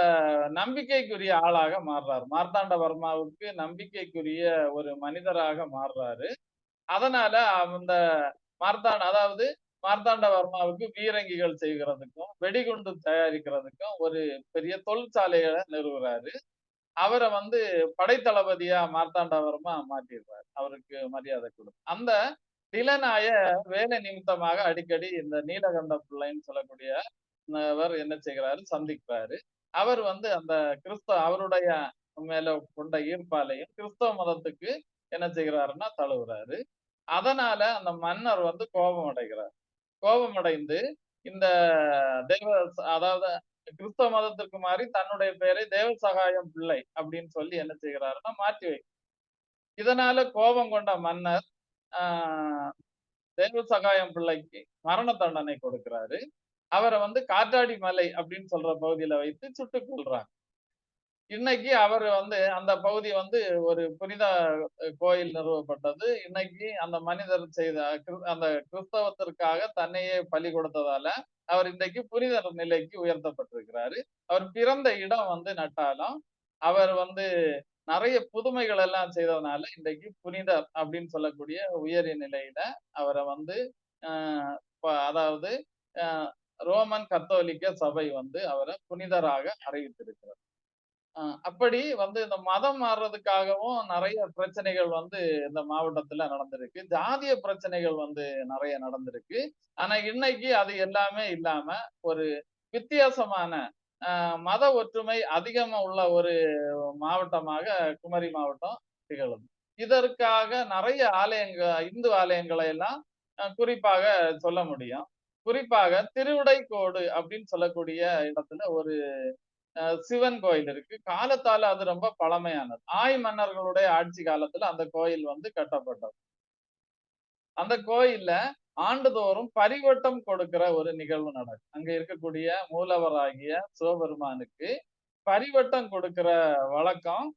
நம்பிக்கைக்குரிய ஆளாக மாறுறாரு. மார்த்தாண்டவர்மாவுக்கு நம்பிக்கைக்குரிய ஒரு மனிதராக மாறுறாரு. அதனால அந்த அதாவது மார்த்தாண்டவர்மாவுக்கு பீரங்கிகள் செய்கிறதுக்கும் வெடிகுண்டு தயாரிக்கிறதுக்கும் ஒரு பெரிய தொழிற்சாலைகளை நிறுவுறாரு. அவரை வந்து படைத்தளபதியா மார்த்தாண்டவர்மா மாற்றிடுறாரு. அவருக்கு மரியாதை கொடுத்து அந்த டிலனாய வேலை நிமித்தமாக அடிக்கடி இந்த நீலகண்ட பிள்ளைன்னு சொல்லக்கூடிய என்ன செய்கிறாரு சந்திக்கிறாரு. அவர் வந்து அந்த அவருடைய மேல கொண்ட ஈர்ப்பாலையும் கிறிஸ்தவ மதத்துக்கு என்ன செய்கிறாருன்னா தழுவுறாரு. அதனால அந்த மன்னர் வந்து கோபம் அடைகிறார். கோபம் அடைந்து இந்த தெய்வ அதாவது கிறிஸ்தவ மதத்திற்கு மாறி தன்னுடைய பெயரை தேவசகாயம் பிள்ளை அப்படின்னு சொல்லி என்ன செய்கிறாருன்னா மாற்றி வை. இதனால கோபம் கொண்ட மன்னர் தேவசகாயம் பிள்ளைக்கு மரண தண்டனை கொடுக்கிறாரு. அவரை வந்து காற்றாடி மலை அப்படின்னு சொல்ற பகுதியில வைத்து சுட்டுக் கொள்றாங்க. இன்னைக்கு அவர் வந்து அந்த பகுதி வந்து ஒரு புனித கோயில் நிறுவப்பட்டது. இன்னைக்கு அந்த மனிதர் செய்த அந்த கிறிஸ்தவத்திற்காக தன்னையே பலி கொடுத்ததால அவர் இன்றைக்கு புனிதர் நிலைக்கு உயர்த்தப்பட்டிருக்கிறாரு. அவர் பிறந்த இடம் வந்து நட்டாலும் அவர் வந்து நிறைய புதுமைகள் எல்லாம் செய்ததுனால இன்றைக்கு புனிதர் அப்படின்னு சொல்லக்கூடிய உயரிய நிலையில அவரை வந்து அதாவது ரோமன் கத்தோலிக்க சபை வந்து அவரை புனிதராக அறிவித்திருக்கிறார். அப்படி வந்து இந்த மதம் மாறுறதுக்காகவும் நிறைய பிரச்சனைகள் வந்து இந்த மாவட்டத்துல நடந்திருக்கு. ஜாதிய பிரச்சனைகள் வந்து நிறைய நடந்திருக்கு. ஆனா இன்னைக்கு அது எல்லாமே இல்லாம ஒரு வித்தியாசமான மத ஒற்றுமை அதிகமா உள்ள ஒரு மாவட்டமாக குமரி மாவட்டம் திகழுது. இதற்காக நிறைய இந்து ஆலயங்களை எல்லாம் குறிப்பாக சொல்ல முடியும். குறிப்பாக திருவிடைக்கோடு அப்படின்னு சொல்லக்கூடிய இடத்துல ஒரு சிவன் கோயில் இருக்கு. காலத்தால அது ரொம்ப பழமையானது. மன்னர்களுடைய ஆட்சி காலத்துல அந்த கோயில் வந்து கட்டப்பட்டது. அந்த கோயில்ல ஆண்டுதோறும் பரிவட்டம் கொடுக்கிற ஒரு நிகழ்வு நடக்கும். அங்க இருக்கக்கூடிய மூலவராகிய சிவபெருமானுக்கு பரிவட்டம் கொடுக்கிற வழக்கம்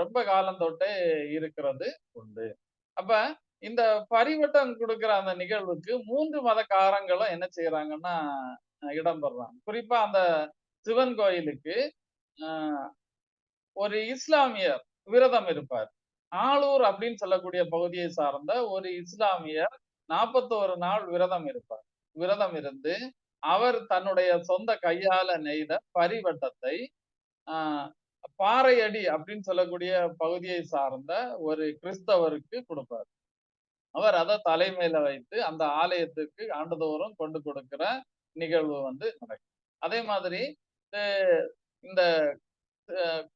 ரொம்ப காலம் தொட்டே இருக்கிறது உண்டு. அப்ப இந்த பரிவட்டம் கொடுக்கிற அந்த நிகழ்வுக்கு 3 மதக்காரங்களும் என்ன செய்யறாங்கன்னா இடம்பெறாங்க. குறிப்பா அந்த சிவன் கோயிலுக்கு ஒரு இஸ்லாமியர் விரதம் இருப்பார். ஆளூர் அப்படின்னு சொல்லக்கூடிய பகுதியை சார்ந்த ஒரு இஸ்லாமியர் 41 நாள் விரதம் இருப்பார். விரதம் இருந்து அவர் தன்னுடைய சொந்த கையால நெய்த பரிவட்டத்தை பாறை அடி அப்படின்னு சொல்லக்கூடிய பகுதியை சார்ந்த ஒரு கிறிஸ்தவருக்கு கொடுப்பார். அவர் அதை தலைமையில வைத்து அந்த ஆலயத்துக்கு ஆண்டுதோறும் கொண்டு கொடுக்கிற நிகழ்வு வந்து நடக்கும். அதே மாதிரி இந்த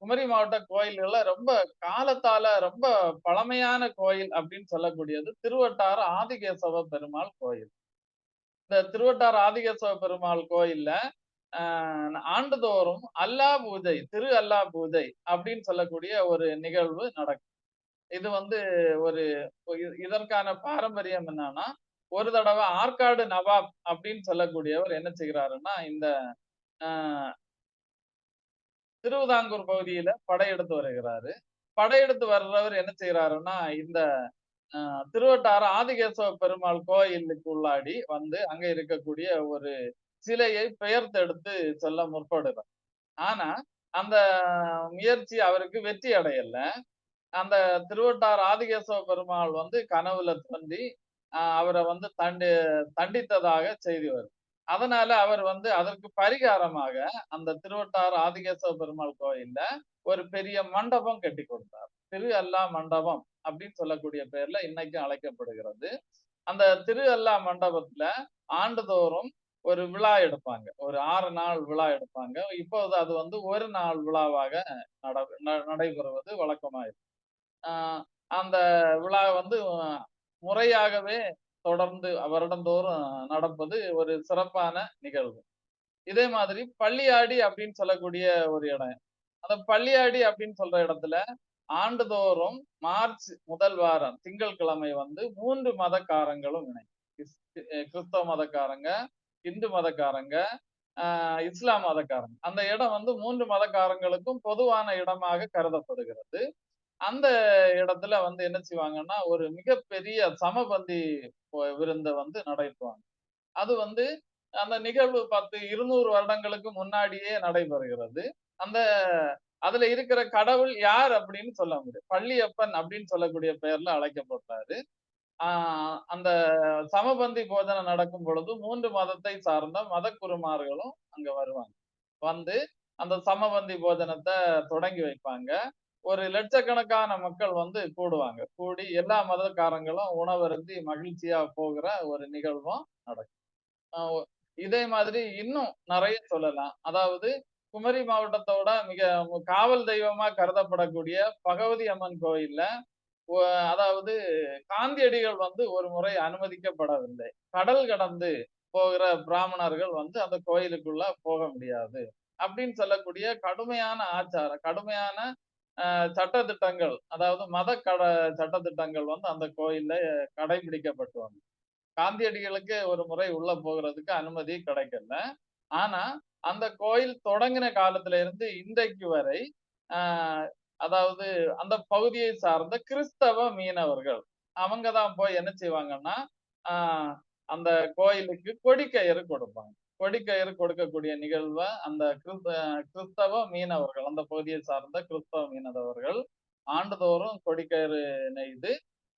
குமரி மாவட்ட கோயில்கள்ல ரொம்ப காலத்தால ரொம்ப பழமையான கோயில் அப்படின்னு சொல்லக்கூடியது திருவட்டாறு ஆதிகேசவ பெருமாள் கோயில். இந்த திருவட்டாறு ஆதிகேசவ பெருமாள் கோயில்ல ஆண்டுதோறும் அல்லா பூஜை, திரு அல்லா பூஜை அப்படின்னு சொல்லக்கூடிய ஒரு நிகழ்வு நடக்கும். இது வந்து ஒரு இதற்கான பாரம்பரியம் என்னன்னா, ஒரு தடவை ஆற்காடு நவாப் அப்படின்னு சொல்லக்கூடியவர் என்ன செய்கிறாருன்னா, இந்த திருவிதாங்கூர் பகுதியில படையெடுத்து வருகிறாரு. படையெடுத்து வர்றவர் என்ன செய்யறாருன்னா, இந்த திருவட்டாறு ஆதிகேசவ பெருமாள் கோயிலுக்கு உள்ளாடி வந்து அங்க இருக்கக்கூடிய ஒரு சிலையை பெயர்த்தெடுத்து சொல்ல முற்படுறார். ஆனா அந்த முயற்சி அவருக்கு வெற்றி அடையல. அந்த திருவட்டாறு ஆதிகேசவ பெருமாள் வந்து கனவுல தோன்றி அவரை வந்து தண்டித்ததாக செய்தி வருது. அதனால அவர் வந்து அதற்கு பரிகாரமாக அந்த திருவட்டாறு ஆதிகேசவ பெருமாள் கோயில்ல ஒரு பெரிய மண்டபம் கட்டி கொடுத்தார். திரு அல்லா மண்டபம் அப்படின்னு சொல்லக்கூடிய பெயர்ல இன்னைக்கும் அழைக்கப்படுகிறது. அந்த திரு அல்லா மண்டபத்துல ஆண்டுதோறும் ஒரு விழா எடுப்பாங்க. ஒரு 6 நாள் விழா எடுப்பாங்க. இப்போது அது வந்து ஒரு நாள் விழாவாக நடைபெறுவது வழக்கமாயிருக்கு. அந்த விழா வந்து முறையாகவே தொடர்ந்து வருடந்தோறும் நடப்பது ஒரு சிறப்பான நிகழ்வு. இதே மாதிரி பள்ளியாடி அப்படின்னு சொல்லக்கூடிய ஒரு இடம். அந்த பள்ளியாடி அப்படின்னு சொல்ற இடத்துல ஆண்டுதோறும் மார்ச் முதல் வாரம் திங்கட்கிழமை வந்து 3 மதக்காரங்களும் கிறிஸ்தவ மதக்காரங்க, இந்து மதக்காரங்க, இஸ்லாம் மதக்காரங்க. அந்த இடம் வந்து 3 மதக்காரங்களுக்கும் பொதுவான இடமாக கருதப்படுகிறது. அந்த இடத்துல வந்து என்ன செய்வாங்கன்னா, ஒரு மிகப்பெரிய சமபந்தி விருந்த வந்து நடத்துவாங்க. அது வந்து அந்த நிகழ்வு 200 வருடங்களுக்கு முன்னாடியே நடைபெறுகிறது. அந்த அதுல இருக்கிற கடவுள் யார் அப்படின்னு சொல்ல முடியும். பள்ளியப்பன் அப்படின்னு சொல்லக்கூடிய பெயர்ல அழைக்கப்பட்டாரு. அந்த சமபந்தி போஜனம் நடக்கும் பொழுது 3 மதத்தை சார்ந்த மதக்குருமார்களும் அங்க வருவாங்க. வந்து அந்த சமபந்தி போஜனத்தை தொடங்கி வைப்பாங்க. ஒரு லட்சக்கணக்கான மக்கள் வந்து கூடுவாங்க. கூடி எல்லா மதக்காரங்களும் உணவருந்தி மகிழ்ச்சியா போகிற ஒரு நிகழ்வும் நடக்கும். இதே மாதிரி இன்னும் நிறைய சொல்லலாம். அதாவது குமரி மாவட்டத்தோட மிக காவல் தெய்வமா கருதப்படக்கூடிய பகவதி அம்மன் கோயில்ல அதாவது காந்தியடிகள் வந்து ஒரு முறை அனுமதிக்கப்படவில்லை. கடல் கடந்து போகிற பிராமணர்கள் வந்து அந்த கோயிலுக்குள்ள போக முடியாது அப்படின்னு சொல்லக்கூடிய கடுமையான ஆச்சாரம், கடுமையான சட்டதிட்டங்கள், அதாவது சட்டதிட்டங்கள் வந்து அந்த கோயில்ல கடைபிடிக்கப்பட்டு வந்தது. காந்தியடிகளுக்கு ஒரு முறை உள்ள போகிறதுக்கு அனுமதி கிடைக்கல. ஆனா அந்த கோயில் தொடங்கின காலத்துல இருந்து இன்றைக்கு வரை அதாவது அந்த பகுதியை சார்ந்த கிறிஸ்தவ மீனவர்கள் அவங்கதான் போய் என்ன செய்வாங்கன்னா, அந்த கோயிலுக்கு கொடிக்கயிறு கொடுப்பாங்க. கொடிக்கயிறு கொடுக்கக்கூடிய நிகழ்வை அந்த கிறிஸ்தவ மீனவர்கள், அந்த பகுதியை சார்ந்த கிறிஸ்தவ மீனவர்கள் ஆண்டுதோறும் கொடிக்கயிறு நெய்து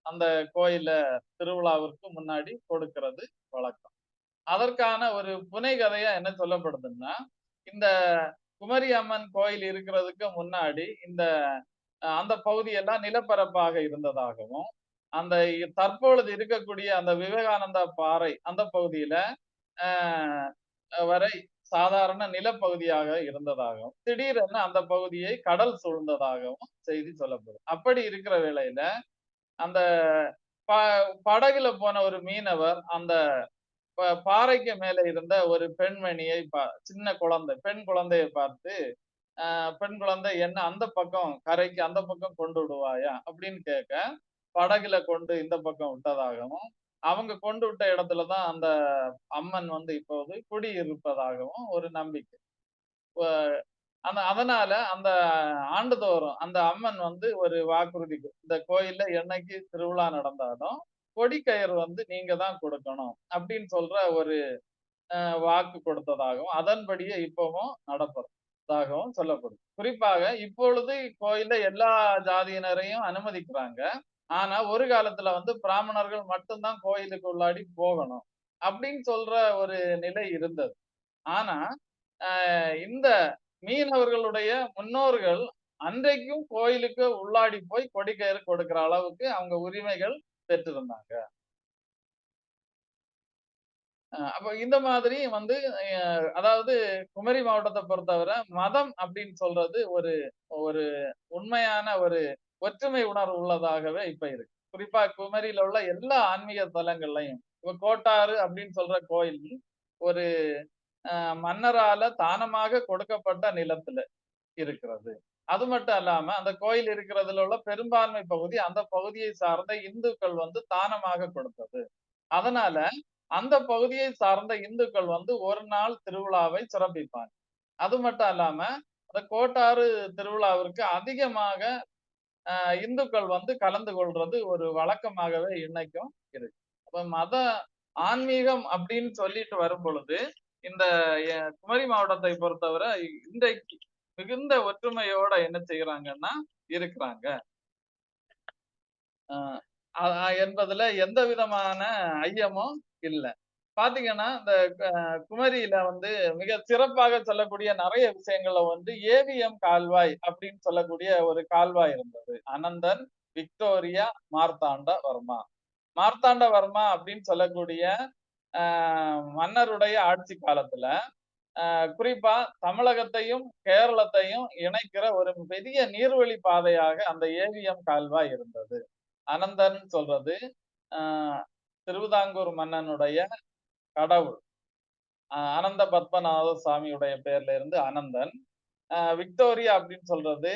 அந்த கோயில திருவிழாவிற்கு முன்னாடி கொடுக்கிறது வழக்கம். அதற்கான ஒரு புனை கதையா என்ன சொல்லப்படுதுன்னா, இந்த குமரி அம்மன் கோயில் இருக்கிறதுக்கு முன்னாடி அந்த பகுதியெல்லாம் நிலப்பரப்பாக இருந்ததாகவும், அந்த தற்பொழுது இருக்கக்கூடிய அந்த விவேகானந்தா பாறை அந்த பகுதியில வரை சாதாரண நிலப்பகுதியாக இருந்ததாகவும், திடீரென அந்த பகுதியை கடல் சூழ்ந்ததாகவும் செய்தி சொல்லப்படும். அப்படி இருக்கிற வேளையில அந்த படகுல போன ஒரு மீனவர் அந்த பாறைக்கு மேல இருந்த ஒரு பெண்மணியை சின்ன குழந்தை, பெண் குழந்தையை பார்த்து, பெண் குழந்தை என்ன அந்த பக்கம் கரைக்கு அந்த பக்கம் கொண்டு விடுவாயா அப்படின்னு கேட்க, படகுல கொண்டு இந்த பக்கம் விட்டதாகவும், அவங்க கொண்டு விட்ட இடத்துலதான் அந்த அம்மன் வந்து இப்போது குடியிருப்பதாகவும் ஒரு நம்பிக்கை. அதனால அந்த ஆண்டுதோறும் அந்த அம்மன் வந்து ஒரு வாக்குறுதி, இந்த கோயில்ல என்னைக்கு திருவிழா நடந்தாலும் கொடிக்கயிறு வந்து நீங்க தான் கொடுக்கணும் அப்படின்னு சொல்ற ஒரு வாக்கு கொடுத்ததாகவும், அதன்படியே இப்பவும் நடப்பதாகவும் சொல்லப்படுது. குறிப்பாக இப்பொழுது கோயில்ல எல்லா ஜாதியினரையும் அனுமதிக்கிறாங்க. ஆனா ஒரு காலத்துல வந்து பிராமணர்கள் மட்டும்தான் கோயிலுக்கு உள்ளாடி போகணும் அப்படின்னு சொல்ற ஒரு நிலை இருந்தது. ஆனா இந்த மீனவர்களுடைய முன்னோர்கள் அன்றைக்கும் கோயிலுக்கு உள்ளாடி போய் கொடிக்கயிறு கொடுக்கிற அளவுக்கு அவங்க உரிமைகள் பெற்றிருந்தாங்க. அப்ப இந்த மாதிரி வந்து அதாவது குமரி மாவட்டத்தை பொறுத்தவரை மதம் அப்படின்னு சொல்றது ஒரு ஒரு உண்மையான ஒரு ஒற்றுமை உணர்வு உள்ளதாகவே இப்ப இருக்கு. குறிப்பா குமரியில உள்ள எல்லா ஆன்மீக தலங்கள்லையும் இப்ப கோட்டாறு அப்படின்னு சொல்ற கோயில் ஒரு மன்னரால தானமாக கொடுக்கப்பட்ட நிலத்துல இருக்கிறது. அது மட்டும் இல்லாம அந்த கோயில் இருக்கிறதுல உள்ள பெரும்பான்மை பகுதி அந்த பகுதியை சார்ந்த இந்துக்கள் வந்து தானமாக கொடுத்தது. அதனால அந்த பகுதியை சார்ந்த இந்துக்கள் வந்து ஒரு நாள் திருவிழாவை சிறப்பிப்பாங்க. அது மட்டும் இல்லாம அந்த கோட்டாறு திருவிழாவிற்கு அதிகமாக இந்துக்கள் வந்து கலந்து கொள்றது ஒரு வழக்கமாகவே இன்னைக்கும் இருக்கு. அப்ப மத ஆன்மீகம் அப்படின்னு சொல்லிட்டு வரும் பொழுது இந்த குமரி மாவட்டத்தை பொறுத்தவரை இன்றைக்கு மிகுந்த ஒற்றுமையோட என்ன செய்யறாங்கன்னா இருக்கிறாங்க என்பதுல எந்த விதமான ஐயமும் இல்லை. பாத்தீங்கன்னா இந்த குமரியில வந்து மிக சிறப்பாக சொல்லக்கூடிய நிறைய விஷயங்கள்ல வந்து ஏவிஎம் கால்வாய் அப்படின்னு சொல்லக்கூடிய ஒரு கால்வாய் இருந்தது. அனந்தன், விக்டோரியா, மார்த்தாண்டவர்மா. மார்த்தாண்டவர்மா அப்படின்னு சொல்லக்கூடிய மன்னருடைய ஆட்சி காலத்துல குறிப்பா தமிழகத்தையும் கேரளத்தையும் இணைக்கிற ஒரு பெரிய நீர்வழி பாதையாக அந்த ஏவிஎம் கால்வாய் இருந்தது. அனந்தன் சொல்றது திருவிதாங்கூர் மன்னனுடைய கடவுள் அனந்த பத்மநாத சுவாமியுடைய பேர்ல இருந்து அனந்தன். விக்டோரியா அப்படின்னு சொல்றது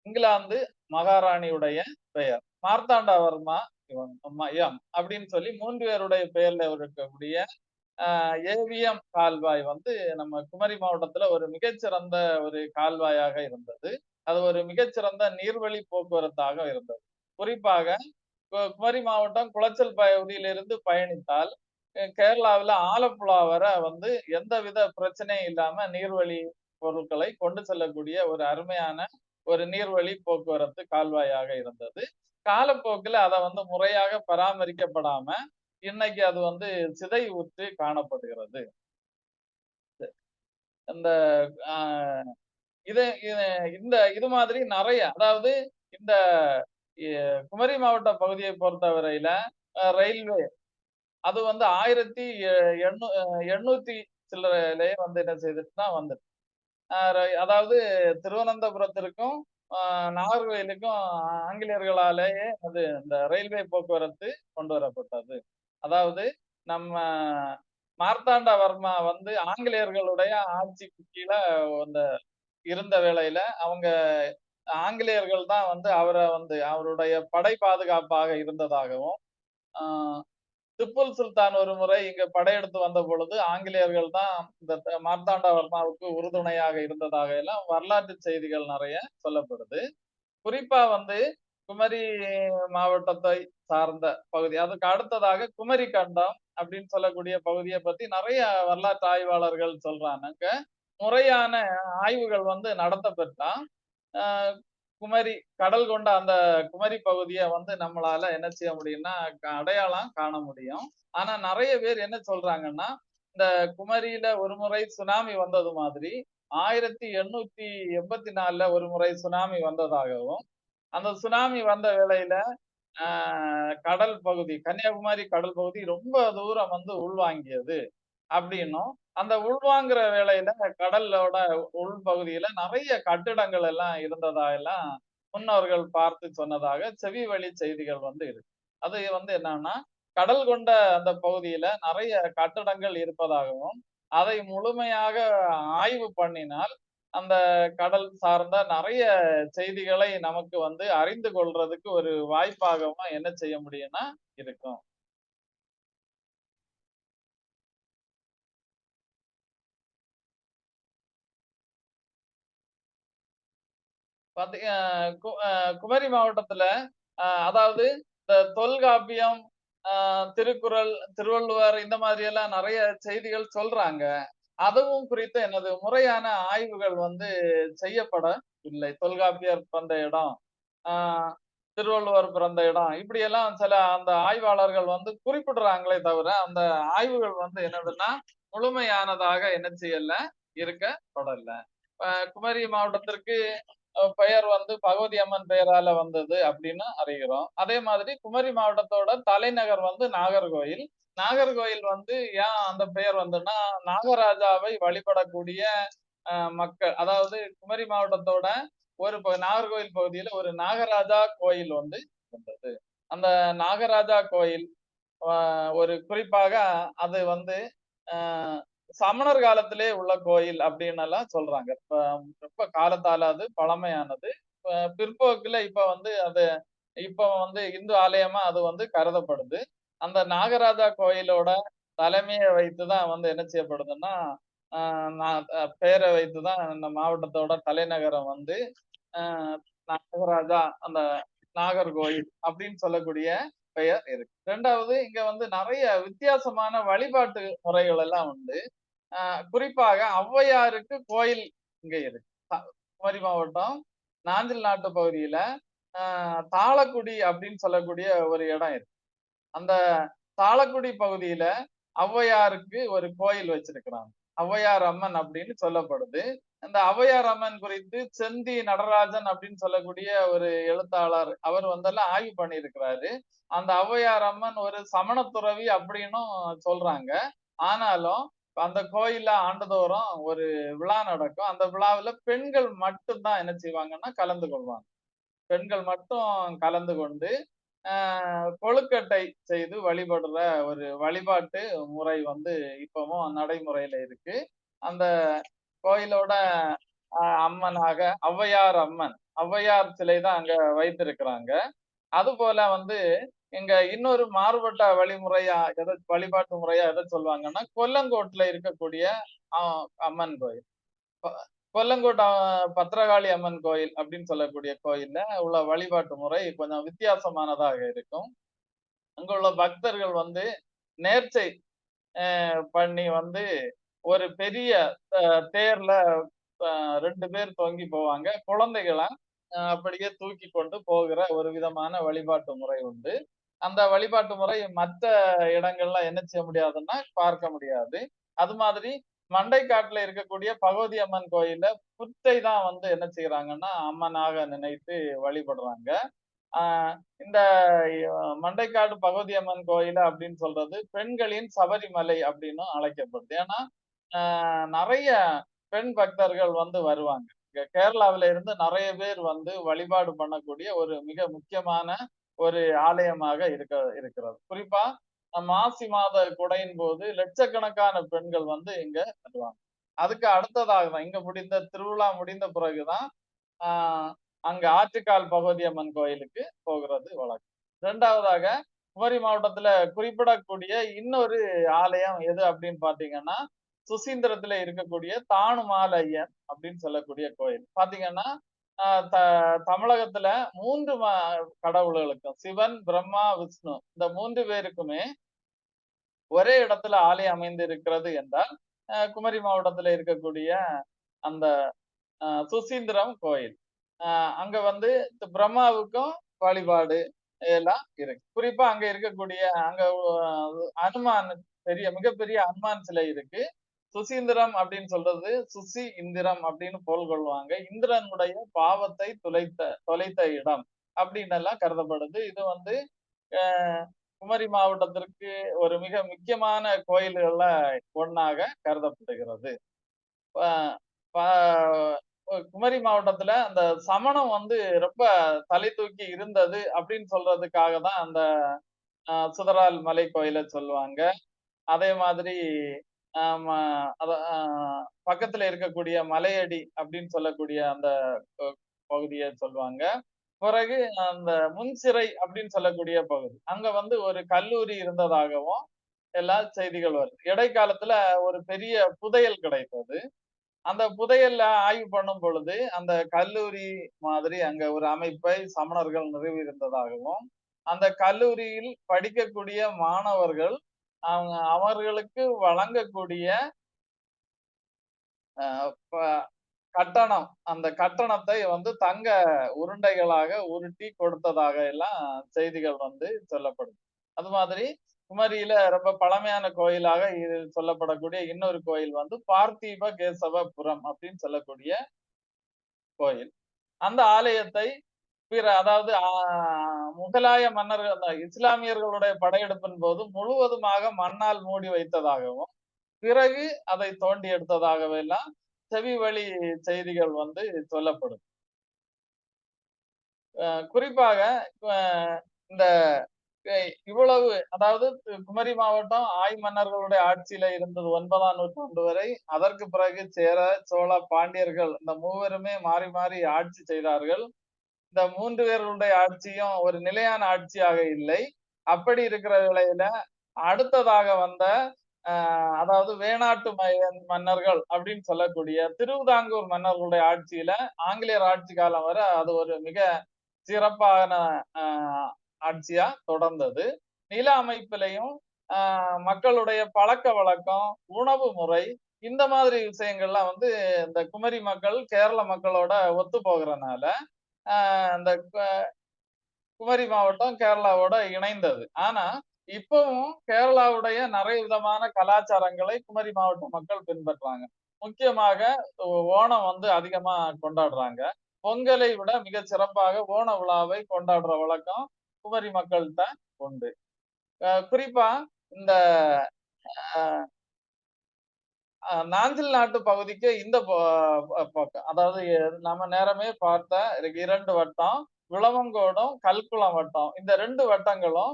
இங்கிலாந்து மகாராணியுடைய பெயர். மார்த்தாண்டவர்மா அப்படின்னு சொல்லி 3 பேருடைய பெயர்ல இருக்கக்கூடிய ஏவிஎம் கால்வாய் வந்து நம்ம குமரி மாவட்டத்துல ஒரு மிகச்சிறந்த ஒரு கால்வாயாக இருந்தது. அது ஒரு மிகச்சிறந்த நீர்வழி போக்குவரத்தாக இருந்தது. குறிப்பாக குமரி மாவட்டம் குளச்சல் பகுதியிலிருந்து பயணித்தால் கேரளாவில் ஆலப்புழா வர வந்து எந்தவித பிரச்சனையும் இல்லாம நீர்வழி பொருட்களை கொண்டு செல்லக்கூடிய ஒரு அருமையான ஒரு நீர்வழி போக்குவரத்து கால்வாயாக இருந்தது. காலப்போக்கில் அதை வந்து முறையாக பராமரிக்கப்படாம இன்னைக்கு அது வந்து சிதை உற்று காணப்படுகிறது. இந்த இது மாதிரி நிறைய, அதாவது இந்த குமரி மாவட்ட பகுதியை பொறுத்தவரையில ரயில்வே அது வந்து 1800 சில்லறையிலேயே வந்து என்ன செய்துட்டுனா வந்துட்டு அதாவது திருவனந்தபுரத்திற்கும் நாகர்கோயிலுக்கும் ஆங்கிலேயர்களாலேயே அது இந்த ரயில்வே போக்குவரத்து கொண்டு வரப்பட்டது. அதாவது நம்ம மார்த்தாண்டவர்மா வந்து ஆங்கிலேயர்களுடைய ஆட்சிக்கு கீழே அந்த இருந்த வேளையில அவங்க ஆங்கிலேயர்கள் தான் வந்து அவரை வந்து அவருடைய படை பாதுகாப்பாக இருந்ததாகவும் திப்புல் சுல்தான் ஒரு முறை இங்க படையெடுத்து வந்த பொழுது ஆங்கிலேயர்கள் தான் இந்த மார்த்தாண்டவர்மாவுக்கு உறுதுணையாக இருந்ததாக எல்லாம் வரலாற்று செய்திகள் நிறைய சொல்லப்படுது. குறிப்பா வந்து குமரி மாவட்டத்தை சார்ந்த பகுதி, அதுக்கு அடுத்ததாக குமரி கண்டம் அப்படின்னு சொல்லக்கூடிய பகுதியை பத்தி நிறைய வரலாற்று ஆய்வாளர்கள் சொல்றாங்க. முறையான ஆய்வுகள் வந்து நடத்தப்பட்டா குமரி கடல் கொண்ட அந்த குமரி பகுதியை வந்து நம்மளால என்ன செய்ய முடியும்னா அடையாளம் காண முடியும். ஆனா நிறைய பேர் என்ன சொல்றாங்கன்னா இந்த குமரியில ஒரு முறை சுனாமி வந்தது மாதிரி 1884 ஒரு முறை சுனாமி வந்ததாகவும், அந்த சுனாமி வந்த வேளையில கடல் பகுதி கன்னியாகுமரி கடல் பகுதி ரொம்ப தூரம் வந்து உள்வாங்கியது அப்படின்னும், அந்த உள்வாங்குற வேளையில கடலோட உள்பகுதியில நிறைய கட்டிடங்கள் எல்லாம் இருந்ததா எல்லாம் முன்னோர்கள் பார்த்து சொன்னதாக செவி வழி செய்திகள் வந்து இருக்கு. அது வந்து என்னன்னா கடல் கொண்ட அந்த பகுதியில நிறைய கட்டடங்கள் இருப்பதாகவும், அதை முழுமையாக ஆய்வு பண்ணினால் அந்த கடல் சார்ந்த நிறைய செய்திகளை நமக்கு வந்து அறிந்து கொள்றதுக்கு ஒரு வாய்ப்பாகவும் என்ன செய்ய முடியும்னா இருக்கும். குமரி மாவட்டத்துல அதாவது இந்த தொல்காப்பியம், திருக்குறள், திருவள்ளுவர் இந்த மாதிரி எல்லாம் நிறைய செய்திகள் சொல்றாங்க. அதுவும் குறித்து எனது முறையான ஆய்வுகள் வந்து செய்யப்படவில்லை. தொல்காப்பியர் பிறந்த இடம், திருவள்ளுவர் பிறந்த இடம், இப்படி எல்லாம் சில அந்த ஆய்வாளர்கள் வந்து குறிப்பிடுறாங்களே தவிர அந்த ஆய்வுகள் வந்து என்னதுன்னா முழுமையானதாக என்ன செய்யல இருக்கப்படல. குமரி மாவட்டத்திற்கு பெயர் வந்து பகவதி அம்மன் பெயரால வந்தது அப்படின்னு அறிகிறோம். அதே மாதிரி குமரி மாவட்டத்தோட தலைநகர் வந்து நாகர்கோயில். நாகர்கோயில் வந்து ஏன் அந்த பெயர் வந்துன்னா, நாகராஜாவை வழிபடக்கூடிய மக்கள், அதாவது குமரி மாவட்டத்தோட ஒரு நாகர்கோயில் பகுதியில ஒரு நாகராஜா கோயில் வந்து இருந்தது. அந்த நாகராஜா கோயில் ஒரு குறிப்பாக அது வந்து சமணர் காலத்திலே உள்ள கோயில் அப்படின்னு எல்லாம் சொல்றாங்க. ரொம்ப காலத்தால அது பழமையானது. பிற்போக்குல இப்ப வந்து அது இப்ப வந்து இந்து ஆலயமா அது வந்து கருதப்படுது. அந்த நாகராஜா கோயிலோட தலைமையை வைத்துதான் வந்து என்ன செய்யப்படுதுன்னா, பெயரை வைத்துதான் இந்த மாவட்டத்தோட தலைநகரம் வந்து நாகராஜா, அந்த நாகர்கோயில் அப்படின்னு சொல்லக்கூடிய பெயர் இருக்கு. 2வது, இங்க வந்து நிறைய வித்தியாசமான வழிபாட்டு முறைகள் எல்லாம் உண்டு. குறிப்பாக ஔவையாருக்கு கோயில் இங்க இருக்கு. குமரி மாவட்டம் நாஞ்சில் நாட்டு பகுதியில தாளக்குடி அப்படின்னு சொல்லக்கூடிய ஒரு இடம் இருக்கு. அந்த தாளக்குடி பகுதியில ஔவையாருக்கு ஒரு கோயில் வச்சிருக்கிறாங்க. ஔவையார் அம்மன் அப்படின்னு சொல்லப்படுது. அந்த ஔவையார் அம்மன் குறித்து செந்தி நடராஜன் அப்படின்னு சொல்லக்கூடிய ஒரு எழுத்தாளர், அவர் வந்தெல்லாம் ஆய்வு பண்ணியிருக்கிறாரு. அந்த ஔவையார் அம்மன் ஒரு சமண துறவி அப்படின்னும் சொல்றாங்க. ஆனாலும் அந்த கோயில்ல ஆண்டுதோறும் ஒரு விழா நடக்கும். அந்த விழாவுல பெண்கள் மட்டும் தான் என்ன செய்வாங்கன்னா கலந்து கொள்வாங்க. பெண்கள் மட்டும் கலந்து கொண்டு கொழுக்கட்டை செய்து வழிபடுற ஒரு வழிபாட்டு முறை வந்து இப்பவும் நடைமுறையில இருக்கு. அந்த கோயிலோட அம்மனாக ஔவையார் அம்மன், ஔவையார் சிலை தான் அங்க வைத்திருக்கிறாங்க. அதுபோல வந்து இங்க இன்னொரு மாறுபட்ட வழிமுறையா வழிபாட்டு முறையா எதை சொல்லுவாங்கன்னா, கொல்லங்கோட்டுல இருக்கக்கூடிய அம்மன் கோயில். கொல்லங்கோட் பத்திரகாளி அம்மன் கோயில் அப்படின்னு சொல்லக்கூடிய கோயில்ல உள்ள வழிபாட்டு முறை கொஞ்சம் வித்தியாசமானதாக இருக்கும். அங்க உள்ள பக்தர்கள் வந்து நேர்ச்சை பண்ணி வந்து ஒரு பெரிய தேர்ல 2 பேர் தொங்கி போவாங்க. குழந்தைகள அப்படியே தூக்கி கொண்டு போகிற ஒரு விதமான வழிபாட்டு முறை உண்டு. அந்த வழிபாட்டு முறை மற்ற இடங்கள்ல என்ன செய்ய முடியாதுன்னா பார்க்க முடியாது. அது மாதிரி மண்டைக்காட்டுல இருக்கக்கூடிய பகவதி அம்மன் கோயில்ல புத்தை தான் வந்து என்ன செய்யறாங்கன்னா அம்மனாக நினைத்து வழிபடுறாங்க. இந்த மண்டைக்காடு பகவதி அம்மன் கோயில் அப்படின்னு சொல்றது பெண்களின் சபரிமலை அப்படின்னு அழைக்கப்படுது. ஏன்னா நிறைய பெண் பக்தர்கள் வந்து வருவாங்க. கேரளாவில இருந்து நிறைய பேர் வந்து வழிபாடு பண்ணக்கூடிய ஒரு மிக முக்கியமான ஒரு ஆலயமாக இருக்கிறது. குறிப்பா மாசி மாத குடையின் போது லட்சக்கணக்கான பெண்கள் வந்து இங்க வருவாங்க. அதுக்கு அடுத்ததாக தான் இங்க திருவிழா முடிந்த பிறகுதான் அங்க ஆற்றுக்கால் பகவதி அம்மன் கோயிலுக்கு போகிறது வழக்கம். 2வதாக குமரி மாவட்டத்துல குறிப்பிடக்கூடிய இன்னொரு ஆலயம் எது அப்படின்னு பாத்தீங்கன்னா, சுசீந்திரத்துல இருக்கக்கூடிய தானுமால் ஐயன் அப்படின்னு சொல்லக்கூடிய கோயில். பாத்தீங்கன்னா தமிழகத்துல 3 கடவுள்களுக்கும் சிவன், பிரம்மா, விஷ்ணு இந்த 3 பேருக்குமே ஒரே இடத்துல ஆலயம் அமைந்து இருக்கிறது என்றால் குமரி மாவட்டத்துல இருக்கக்கூடிய அந்த சுசீந்திரம் கோயில். அங்க வந்து பிரம்மாவுக்கும் வழிபாடு எல்லாம் இருக்கு. குறிப்பா அங்க இருக்கக்கூடிய அங்க அனுமான் மிகப்பெரிய அனுமான் சிலை இருக்கு. சுசீந்திரம் அப்படின்னு சொல்றது சுசி இந்திரம் அப்படின்னு பொருள் கொள்வாங்க. இந்திரனுடைய பாவத்தை தொலைத்த இடம் அப்படின்னு எல்லாம் கருதப்படுது. இது வந்து குமரி மாவட்டத்திற்கு ஒரு மிக முக்கியமான கோயில்கள்ல ஒன்னாக கருதப்படுகிறது. குமரி மாவட்டத்துல அந்த சமணம் வந்து ரொம்ப தலை தூக்கி இருந்தது அப்படின்னு சொல்றதுக்காக தான் அந்த சுதரால் மலை கோயிலை சொல்லுவாங்க. அதே மாதிரி பக்கத்துல இருக்கக்கூடிய மலையடி அப்படின்னு சொல்லக்கூடிய அந்த பகுதியை சொல்லுவாங்க. பிறகு அந்த முன்சிறை அப்படின்னு சொல்லக்கூடிய பகுதி, அங்க வந்து ஒரு கல்லூரி இருந்ததாகவும் எல்லா செய்திகள் வருது. இடைக்காலத்துல ஒரு பெரிய புதையல் கிடைத்தது. அந்த புதையல்ல ஆய்வு பண்ணும் பொழுது அந்த கல்லூரி மாதிரி அங்க ஒரு அமைப்பை சமணர்கள் நிறுவி இருந்ததாகவும், அந்த கல்லூரியில் படிக்கக்கூடிய மாணவர்கள் அவர்களுக்கு வழங்கக்கூடிய கட்டணம், அந்த கட்டணத்தை வந்து தங்க உருண்டைகளாக உருட்டி கொடுத்ததாக எல்லாம் செய்திகள் வந்து சொல்லப்படுது. அது மாதிரி குமரியில ரொம்ப பழமையான கோயிலாக இது சொல்லப்படக்கூடிய இன்னொரு கோயில் வந்து பார்த்திப கேசவபுரம் அப்படின்னு சொல்லக்கூடிய கோயில். அந்த ஆலயத்தை அதாவது முகலாய மன்னர்கள் அந்த இஸ்லாமியர்களுடைய படையெடுப்பின் போது முழுவதுமாக மண்ணால் மூடி வைத்ததாகவும், பிறகு அதை தோண்டி எடுத்ததாகவும் எல்லாம் செவி வழி செய்திகள் வந்து சொல்லப்படுது. குறிப்பாக இந்த இவ்வளவு அதாவது குமரி மாவட்டம் ஆய் மன்னர்களுடைய ஆட்சியில இருந்தது 9ஆம் நூற்றாண்டு வரை. அதற்கு பிறகு சேர, சோழ, பாண்டியர்கள் இந்த மூவருமே மாறி மாறி ஆட்சி செய்தார்கள். இந்த 3 பேர்களுடைய ஆட்சியும் ஒரு நிலையான ஆட்சியாக இல்லை. அப்படி இருக்கிற நிலையில அடுத்ததாக வந்த அதாவது வேணாட்டு மன்னர்கள் அப்படின்னு சொல்லக்கூடிய திருவிதாங்கூர் மன்னர்களுடைய ஆட்சியில ஆங்கிலேயர் ஆட்சி காலம் வரை அது ஒரு மிக சிறப்பான ஆட்சியா தொடர்ந்தது. நில அமைப்பிலையும் மக்களுடைய பழக்க வழக்கம், உணவு முறை இந்த மாதிரி விஷயங்கள்லாம் வந்து இந்த குமரி மக்கள் கேரள மக்களோட ஒத்து போகிறனால இந்த குமரி மாவட்டம் கேரளாவோட இணைந்தது. ஆனா இப்பவும் கேரளாவுடைய நிறைய விதமான கலாச்சாரங்களை குமரி மாவட்ட மக்கள் பின்பற்றாங்க. முக்கியமாக ஓணம் வந்து அதிகமா கொண்டாடுறாங்க. பொங்கலை விட மிக சிறப்பாக ஓண விழாவை கொண்டாடுற வழக்கம் குமரி மக்கள்கிட்ட உண்டு. குறிப்பா இந்த நாஞ்சில் நாட்டு பகுதிக்கு இந்த பக்கம் அதாவது நம்ம நேரமே பார்த்த 2 வட்டம் விளவங்கோடும் கல்குளம் வட்டம் இந்த 2 வட்டங்களும்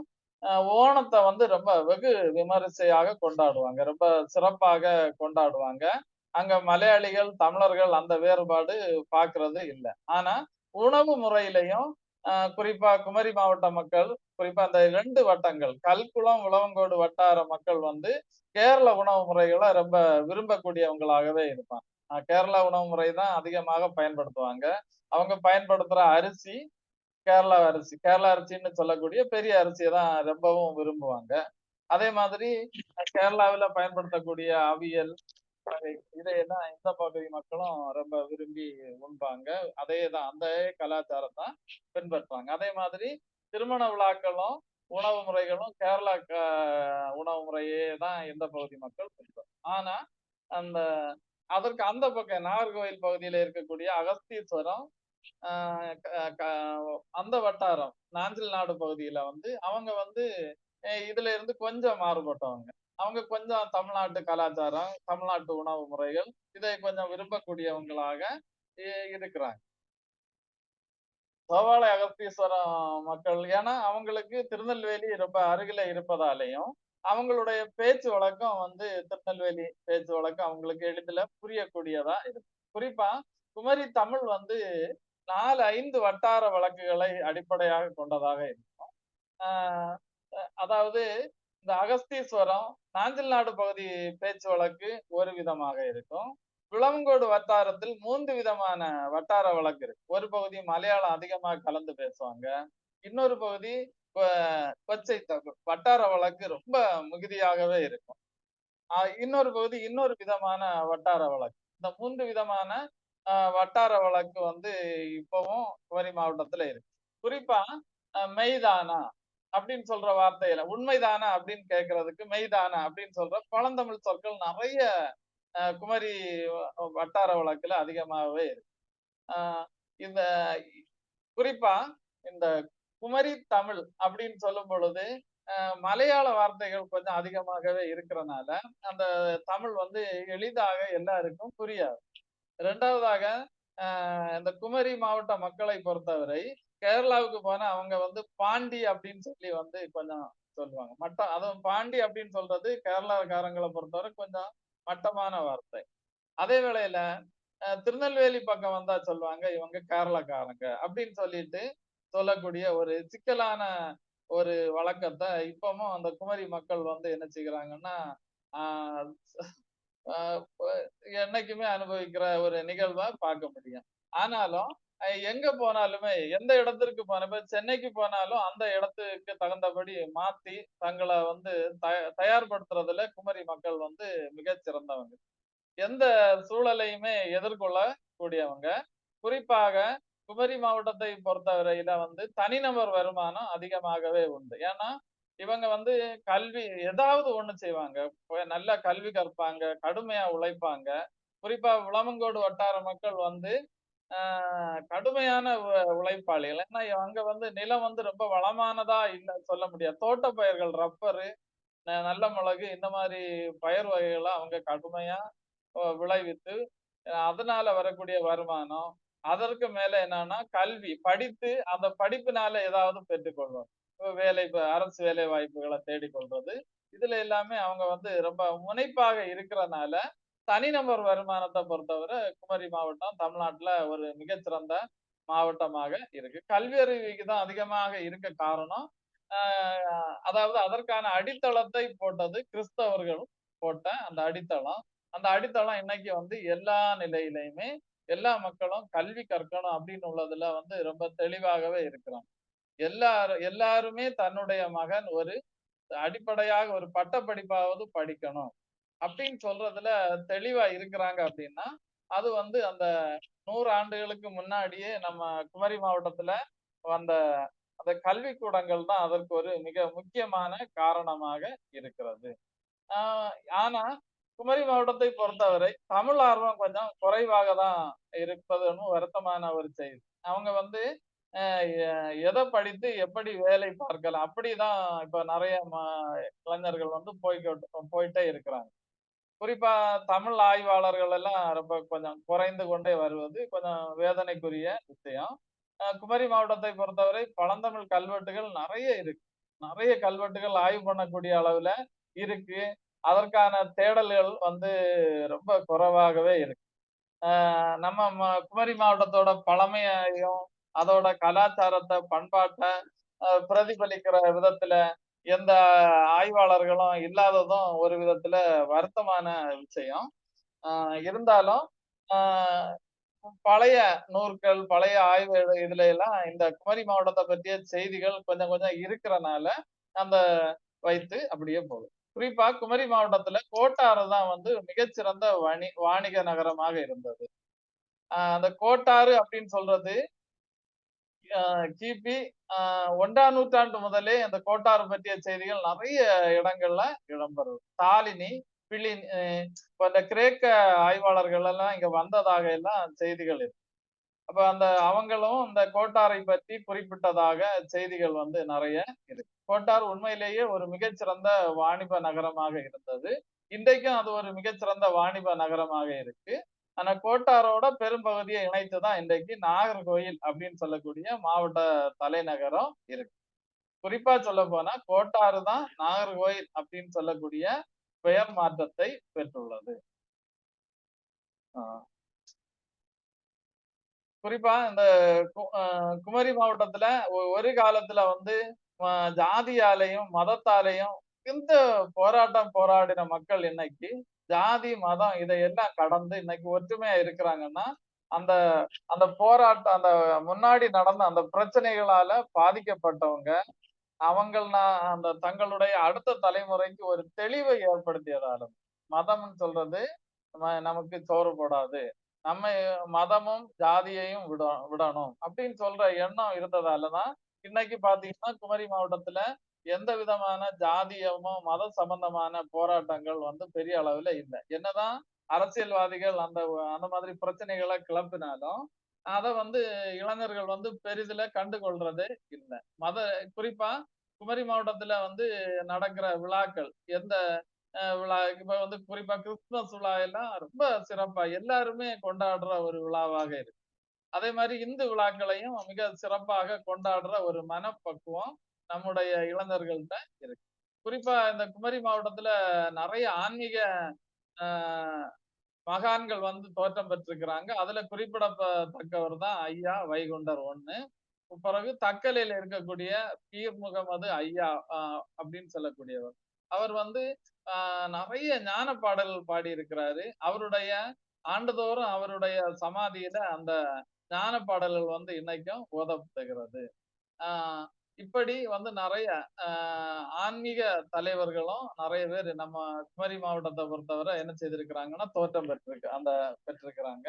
ஓணத்தை வந்து ரொம்ப வெகு விமரிசையாக கொண்டாடுவாங்க. ரொம்ப சிறப்பாக கொண்டாடுவாங்க. அங்க மலையாளிகள், தமிழர்கள் அந்த வேறுபாடு பார்க்கிறது இல்ல. ஆனா உணவு முறையிலையும் குறிப்பா குமரி மாவட்ட மக்கள், குறிப்பா அந்த 2 வட்டங்கள் கல்குளம், விளவங்கோடு வட்டார மக்கள் வந்து கேரள உணவு முறைகளை ரொம்ப விரும்பக்கூடியவங்களாகவே இருப்பாங்க. கேரளா உணவு முறை தான் அதிகமாக பயன்படுத்துவாங்க. அவங்க பயன்படுத்துற அரிசி கேரளா அரிசின்னு சொல்லக்கூடிய பெரிய அரிசியை தான் ரொம்பவும் விரும்புவாங்க. அதே மாதிரி கேரளாவில பயன்படுத்தக்கூடிய அவியல் இதையெல்லாம் இந்த பகுதி மக்களும் ரொம்ப விரும்பி உண்பாங்க. அதேதான் அந்த கலாச்சாரத்தை பின்பற்றுவாங்க. அதே மாதிரி திருமண விழாக்களும் உணவு முறைகளும் கேரளா உணவு முறையே தான் இந்த பகுதி மக்கள் பின்பற்றுவாங்க. ஆனா அந்த அதற்கு அந்த பக்கம் நாகர்கோவில் பகுதியில இருக்கக்கூடிய அகஸ்தீஸ்வரம் அந்த வட்டாரம் நாஞ்சில் நாடு பகுதியில வந்து அவங்க வந்து இதுல இருந்து கொஞ்சம் மாறுபட்டவங்க. அவங்க கொஞ்சம் தமிழ்நாட்டு கலாச்சாரம், தமிழ்நாட்டு உணவு முறைகள் இதை கொஞ்சம் விரும்பக்கூடியவங்களாக இருக்கிறாங்க. சோவாளை அகஸ்தீஸ்வரம் மக்கள் ஏன்னா அவங்களுக்கு திருநெல்வேலி ரொம்ப அருகில இருப்பதாலையும் அவங்களுடைய பேச்சு வழக்கம் வந்து திருநெல்வேலி பேச்சு வழக்கம் அவங்களுக்கு எளிதில் புரியக்கூடியதா இருக்கு. குறிப்பா குமரி தமிழ் வந்து 4-5 வட்டார வழக்குகளை அடிப்படையாக கொண்டதாக இருக்கும். அதாவது இந்த அகஸ்தீஸ்வரம் நாஞ்சில் நாடு பகுதி பேச்சு வழக்கு ஒரு விதமாக இருக்கும். விளவங்கோடு வட்டாரத்தில் 3 விதமான வட்டார வழக்கு இருக்கு. ஒரு பகுதி மலையாளம் அதிகமாக கலந்து பேசுவாங்க. இன்னொரு பகுதி கொச்சை தமிழ் வட்டார வழக்கு ரொம்ப மிகுதியாகவே இருக்கும். இன்னொரு பகுதி இன்னொரு விதமான வட்டார வழக்கு. இந்த 3 விதமான வட்டார வழக்கு வந்து இப்பவும் குமரி மாவட்டத்துல இருக்கு. குறிப்பா மெய்தானா அப்படின்னு சொல்ற வார்த்தையில உண்மைதானா அப்படின்னு கேட்கறதுக்கு மெய்தானா அப்படின்னு சொல்ற பழந்தமிழ் சொற்கள் நிறைய குமரி வட்டார வழக்குல அதிகமாகவே இருக்கு. இந்த குறிப்பா இந்த குமரி தமிழ் அப்படின்னு சொல்லும் பொழுது மலையாள வார்த்தைகள் கொஞ்சம் அதிகமாகவே இருக்கிறனால அந்த தமிழ் வந்து எளிதாக எல்லாருக்கும் புரியாது. இரண்டாவதாக இந்த குமரி மாவட்ட மக்களை பொறுத்தவரை கேரளாவுக்கு போனா அவங்க வந்து பாண்டி அப்படின்னு சொல்லி வந்து கொஞ்சம் சொல்லுவாங்க. அதுவும் பாண்டி அப்படின்னு சொல்றது கேரளாக்காரங்களை பொறுத்தவரை கொஞ்சம் மட்டமான வார்த்தை. அதே வேளையில திருநெல்வேலி பக்கம் வந்தா சொல்லுவாங்க இவங்க கேரளாக்காரங்க அப்படின்னு சொல்லிட்டு சொல்லக்கூடிய ஒரு சிக்கலான ஒரு வழக்கத்தை இப்பவும் அந்த குமரி மக்கள் வந்து என்ன செய்கிறாங்கன்னா என்னைக்குமே அனுபவிக்கிற ஒரு நிகழ்வா பார்க்க முடியும். ஆனாலும் எங்க போனாலுமே எந்த இடத்திற்கு போனாலுமே சென்னைக்கு போனாலும் அந்த இடத்துக்கு தகுந்தபடி மாத்தி தங்களை வந்து தயார்படுத்துறதுல குமரி மக்கள் வந்து மிகச் சிறந்தவங்க. எந்த சூழலையுமே எதிர்கொள்ள கூடியவங்க. குறிப்பாக குமரி மாவட்டத்தை பொறுத்தவரையில வந்து தனிநபர் வருமானம் அதிகமாகவே உண்டு. ஏன்னா இவங்க வந்து கல்வி ஏதாவது ஒண்ணு செய்வாங்க. நல்லா கல்வி கற்பாங்க, கடுமையா உழைப்பாங்க. குறிப்பா விளவங்கோடு வட்டார மக்கள் வந்து ஆ கடுமையான உழைப்பாளிகள். ஏன்னா அங்க வந்து நிலம் வந்து ரொம்ப வளமானதா இல்ல சொல்ல முடியாது. தோட்ட பயிர்கள் ரப்பரு, நல்ல மிளகு இந்த மாரி பயிர் வகைகள அவங்க கடுமையா விளைவித்து, அதனால வரக்கூடிய வருமானம், அதற்கு மேல என்னன்னா கல்வி. படித்து அந்த படிப்பினால ஏதாவது பெற்றுக்கொள்வது. அரசு வேலை வாய்ப்புகள தேடிக் கொள்வது. இதுல எல்லாமே அவங்க வந்து ரொம்ப முனைப்பாக இருக்கிறனால, தனிநபர் வருமானத்த பொறுத்தவரை குமரி மாவட்டம் தமிழ்நாட்டுல ஒரு மிகச்சிறந்த மாவட்டமாக இருக்கு. கல்வி அறிவு விகிதம் அதிகமாக இருக்க காரணம், ஆ அதாவது அதற்கான அடித்தளத்தை போட்டது கிறிஸ்தவர்கள் போட்ட அந்த அடித்தளம். அந்த அடித்தளம் இன்னைக்கு வந்து எல்லா நிலையிலயுமே எல்லா மக்களும் கல்வி கற்கணும் அப்படின்னு உள்ளதுல வந்து ரொம்ப தெளிவாகவே இருக்கிறாங்க. எல்லாருமே தன்னுடைய மகன் ஒரு அடிப்படையாக ஒரு பட்டப்படிப்பாவது படிக்கணும் அப்படின்னு சொல்றதுல தெளிவா இருக்கிறாங்க அப்படின்னா, அது வந்து அந்த 100 ஆண்டுகளுக்கு முன்னாடியே நம்ம குமரி மாவட்டத்துல வந்த அந்த கல்விக்கூடங்கள் தான் அதற்கு ஒரு மிக முக்கியமான காரணமாக இருக்கிறது. ஆனா குமரி மாவட்டத்தை பொறுத்தவரை தமிழ் ஆர்வம் கொஞ்சம் குறைவாக தான் இருப்பதுன்னு வருத்தமான ஒரு செய்தி. அவங்க வந்து எதை படித்து எப்படி வேலை பார்க்கலாம் அப்படிதான் இப்ப நிறைய இளைஞர்கள் வந்து போயிட்டே இருக்கிறாங்க. குறிப்பா தமிழ் ஆய்வாளர்கள் எல்லாம் ரொம்ப கொஞ்சம் குறைந்து கொண்டே வருவது கொஞ்சம் வேதனைக்குரிய விஷயம். குமரி மாவட்டத்தை பொறுத்தவரை பழந்தமிழ் கல்வெட்டுகள் நிறைய இருக்கு. நிறைய கல்வெட்டுகள் ஆய்வு பண்ணக்கூடிய அளவுல இருக்கு. அதற்கான தேடல்கள் வந்து ரொம்ப குறைவாகவே இருக்கு. நம்ம குமரி மாவட்டத்தோட பழமையையும், அதோட கலாச்சாரத்த, பண்பாட்ட பிரதிபலிக்கிற விதத்துல எந்த ஆய்வாளர்களும் இல்லாததும் ஒரு விதத்துல வருத்தமான விஷயம். இருந்தாலும் ஆ பழைய நூற்கள், பழைய ஆய்வு இதுல எல்லாம் இந்த குமரி மாவட்டத்த பற்றிய செய்திகள் கொஞ்சம் கொஞ்சம் இருக்கிறனால, அந்த வைத்து அப்படியே போகுது. குறிப்பா குமரி மாவட்டத்துல கோட்டாறு தான் வந்து மிகச்சிறந்த வாணிக நகரமாக இருந்தது. அந்த கோட்டாறு அப்படின்னு சொல்றது கிபி 1ஆம் நூற்றாண்டு முதலே அந்த கோட்டாறு பற்றிய செய்திகள் நிறைய இடங்கள்ல இடம்பெறுது. தாலினி, பிளினி இப்ப இந்த கிரேக்க ஆய்வாளர்கள் எல்லாம் இங்க வந்ததாக எல்லாம் செய்திகள் இருக்கு. அப்ப அவங்களும் இந்த கோட்டாரை பற்றி குறிப்பிட்டதாக செய்திகள் வந்து நிறைய இருக்கு. கோட்டார் உண்மையிலேயே ஒரு மிகச்சிறந்த வாணிப நகரமாக இருந்தது. இன்றைக்கும் அது ஒரு மிகச்சிறந்த வாணிப நகரமாக இருக்கு. ஆனா கோட்டாரோட பெரும்பகுதியை இணைத்துதான் இன்றைக்கு நாகர்கோயில் அப்படின்னு சொல்லக்கூடிய மாவட்ட தலைநகரம் இருக்கு. குறிப்பா சொல்ல போனா கோட்டாறு தான் நாகர்கோயில் அப்படின்னு சொல்லக்கூடிய பெயர் மாற்றத்தை பெற்றுள்ளது. குறிப்பா இந்த குமரி மாவட்டத்துல ஒரு காலத்துல வந்து ஜாதியாலையும் மதத்தாலையும் இந்த போராட்டம் போராடின மக்கள் இன்னைக்கு ஜாதி மதம் இதையெல்லாம் கடந்து இன்னைக்கு ஒற்றுமையா இருக்கிறாங்கன்னா அந்த அந்த போராட்டம் அந்த முன்னாடி நடந்த அந்த பிரச்சனைகளால பாதிக்கப்பட்டவங்க அந்த தங்களுடைய அடுத்த தலைமுறைக்கு ஒரு தெளிவை ஏற்படுத்தியதாலும் மதம்னு சொல்றது நமக்கு சோறு போடாது, நம்ம மதமும் ஜாதியையும் விடணும் அப்படின்னு சொல்ற எண்ணம் இருந்ததாலதான் இன்னைக்கு பாத்தீங்கன்னா குமரி மாவட்டத்துல எந்த விதமான ஜாதியமோ மத சம்பந்தமான போராட்டங்கள் வந்து பெரிய அளவுல இல்லை. என்னதான் அரசியல்வாதிகள் அந்த அந்த மாதிரி பிரச்சனைகளை கிளப்பினாலும் அதை வந்து இளைஞர்கள் வந்து பெரிதுல கண்டுகொள்றதே இல்லை. குறிப்பா குமரி மாவட்டத்துல வந்து நடக்கிற விழாக்கள் எந்த விழா இப்ப வந்து குறிப்பா கிறிஸ்துமஸ் விழா எல்லாம் ரொம்ப சிறப்பா எல்லாருமே கொண்டாடுற ஒரு விழாவாக இருக்கு. அதே மாதிரி இந்து விழாக்களையும் மிக சிறப்பாக கொண்டாடுற ஒரு மனப்பக்குவம் நம்முடைய இளைஞர்கள்ட்ட இருக்கு. குறிப்பா இந்த குமரி மாவட்டத்துல நிறைய ஆன்மீக மகான்கள் வந்து தோற்றம் பெற்றிருக்கிறாங்க. அதுல குறிப்பிடத்தக்கவர் தான் ஐயா வைகுண்டர் ஒண்ணு. பிறகு தக்கலையில இருக்கக்கூடிய பீர் முகமது ஐயா அப்படின்னு சொல்லக்கூடியவர். அவர் வந்து நிறைய ஞான பாடல்கள் பாடி இருக்கிறாரு. அவருடைய ஆண்டுதோறும் அவருடைய சமாதியில அந்த ஞான பாடல்கள் வந்து இன்னைக்கும் ஓதப்படுகிறது. இப்படி வந்து நிறைய ஆன்மீக தலைவர்களும் நிறைய பேர் நம்ம குமரி மாவட்டத்தை பொறுத்தவரை என்ன செய்திருக்கிறாங்கன்னா தோற்றம் பெற்றிருக்கிறாங்க.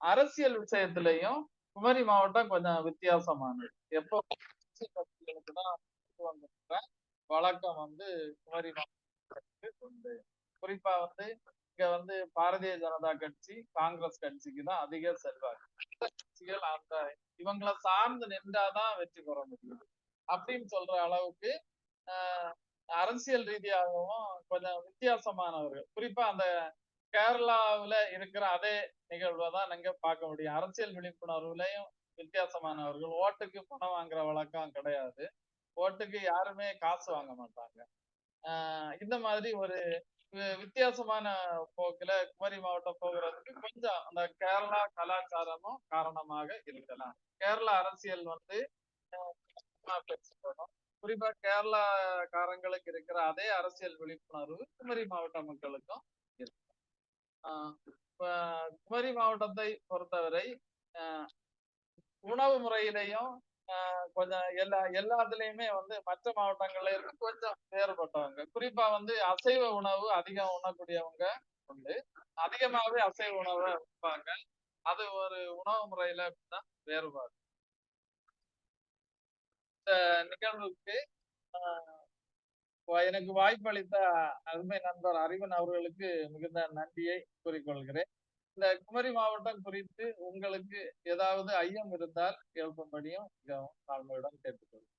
அரசியல் விஷயத்திலையும் குமரி மாவட்டம் கொஞ்சம் வித்தியாசமானது. எப்போ வழக்கம் வந்து குமரி மாவட்டத்துக்கு உண்டு. குறிப்பா வந்து இங்க வந்து பாரதிய ஜனதா கட்சி, காங்கிரஸ் கட்சிக்கு தான் அதிக செல்வாக்கு. கட்சிகள் அந்த இவங்களை சார்ந்து நின்றாதான் வெற்றி பெற முடியும் அப்படின்னு சொல்ற அளவுக்கு அரசியல் ரீதியாகவும் கொஞ்சம் வித்தியாசமானவர்கள். குறிப்பா அந்த கேரளாவுல இருக்கிற அதே நிகழ்வை தான் நீங்க பார்க்க முடியும். அரசியல் விழிப்புணர்வுலையும் வித்தியாசமானவர்கள். ஓட்டுக்கு பணம் வாங்குற வழக்கம் கிடையாது. ஓட்டுக்கு யாருமே காசு வாங்க மாட்டாங்க. இந்த மாதிரி ஒரு வித்தியாசமான போக்குல குமரி மாவட்டம் போகிறதுக்கு கொஞ்சம் அந்த கேரளா கலாச்சாரமும் காரணமாக இருக்கலாம். கேரளா அரசியல் வந்து பேசப்படும். குறிப்பா கேரளாக்காரங்களுக்கு இருக்கிற அதே அரசியல் விழிப்புணர்வு குமரி மாவட்ட மக்களுக்கும் இருக்கு. குமரி மாவட்டத்தை பொறுத்தவரை உணவு முறையிலையும் கொஞ்சம் எல்லாத்துலயுமே வந்து மற்ற மாவட்டங்கள்ல இருந்து கொஞ்சம் வேறுபட்டவங்க. குறிப்பா வந்து அசைவ உணவு அதிகம் உண்ணக்கூடியவங்க உண்டு. அதிகமாகவே அசைவ உணவை உண்பாங்க. அது ஒரு உணவு முறையில தான் வேறுபாடு. இந்த நிகழ்வுக்கு எனக்கு வாய்ப்பளித்த அருமை நண்பர் அறிவன் அவர்களுக்கு மிகுந்த நன்றியை கூறிக்கொள்கிறேன். இந்த குமரி மாவட்டம் குறித்து உங்களுக்கு ஏதாவது ஐயம் இருந்தால் எழுப்பும்படியும் மிகவும் தாழ்மையுடன் கேட்டுக்கொள்கிறேன்.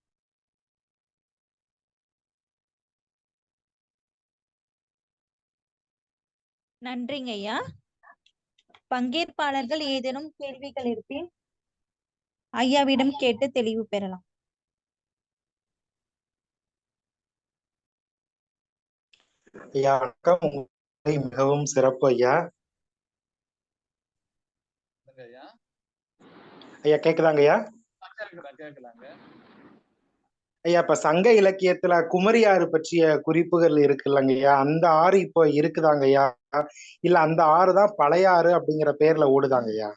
நன்றிங்க ஐயா. பங்கேற்பாளர்கள் ஏதேனும் கேள்விகள் இருப்பின் ஐயாவிடம் கேட்டு தெளிவு பெறலாம். ஐயா வணக்கம். மிகவும் சிறப்பு ஐயா. ஐயா கேக்குதாங்க ஐயா? கேட்கலாங்க ஐயா. இப்ப சங்க இலக்கியத்துல குமரி ஆறு பற்றிய குறிப்புகள் இருக்குல்லங்க ஐயா, அந்த ஆறு இப்போ இருக்குதாங்க ஐயா, இல்ல அந்த ஆறு தான் பழைய ஆறு அப்படிங்கிற பேர்ல ஓடுதாங்க ஐயா?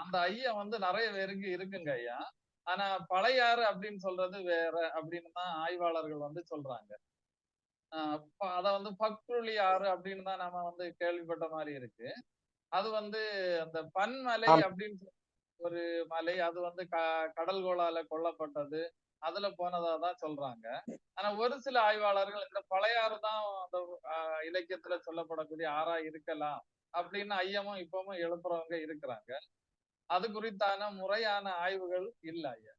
அந்த ஐயா வந்து நிறைய பேருக்கு இருக்குங்க ஐயா. ஆனா பழைய ஆறு அப்படின்னு சொல்றது வேற அப்படின்னு தான் ஆய்வாளர்கள் வந்து சொல்றாங்க. அத வந்து பக்ருளி ஆறு அப்படின்னு தான் நாம வந்து கேள்விப்பட்ட மாதிரி இருக்கு. அது வந்து அந்த பன்மலை அப்படின்னு ஒரு மலை, அது வந்து கடல்கோளால கொல்லப்பட்டது, அதுல போனதா தான் சொல்றாங்க. ஆனா ஒரு சில ஆய்வாளர்கள் இந்த பழையாறு தான் அந்த இலக்கியத்துல சொல்லப்படக்கூடிய ஆறா இருக்கலாம் அப்படின்னு ஐயமும் இப்பவும் எழுப்புறவங்க இருக்கிறாங்க. அது குறித்தான முறையான ஆய்வுகள் இல்ல ஐயா.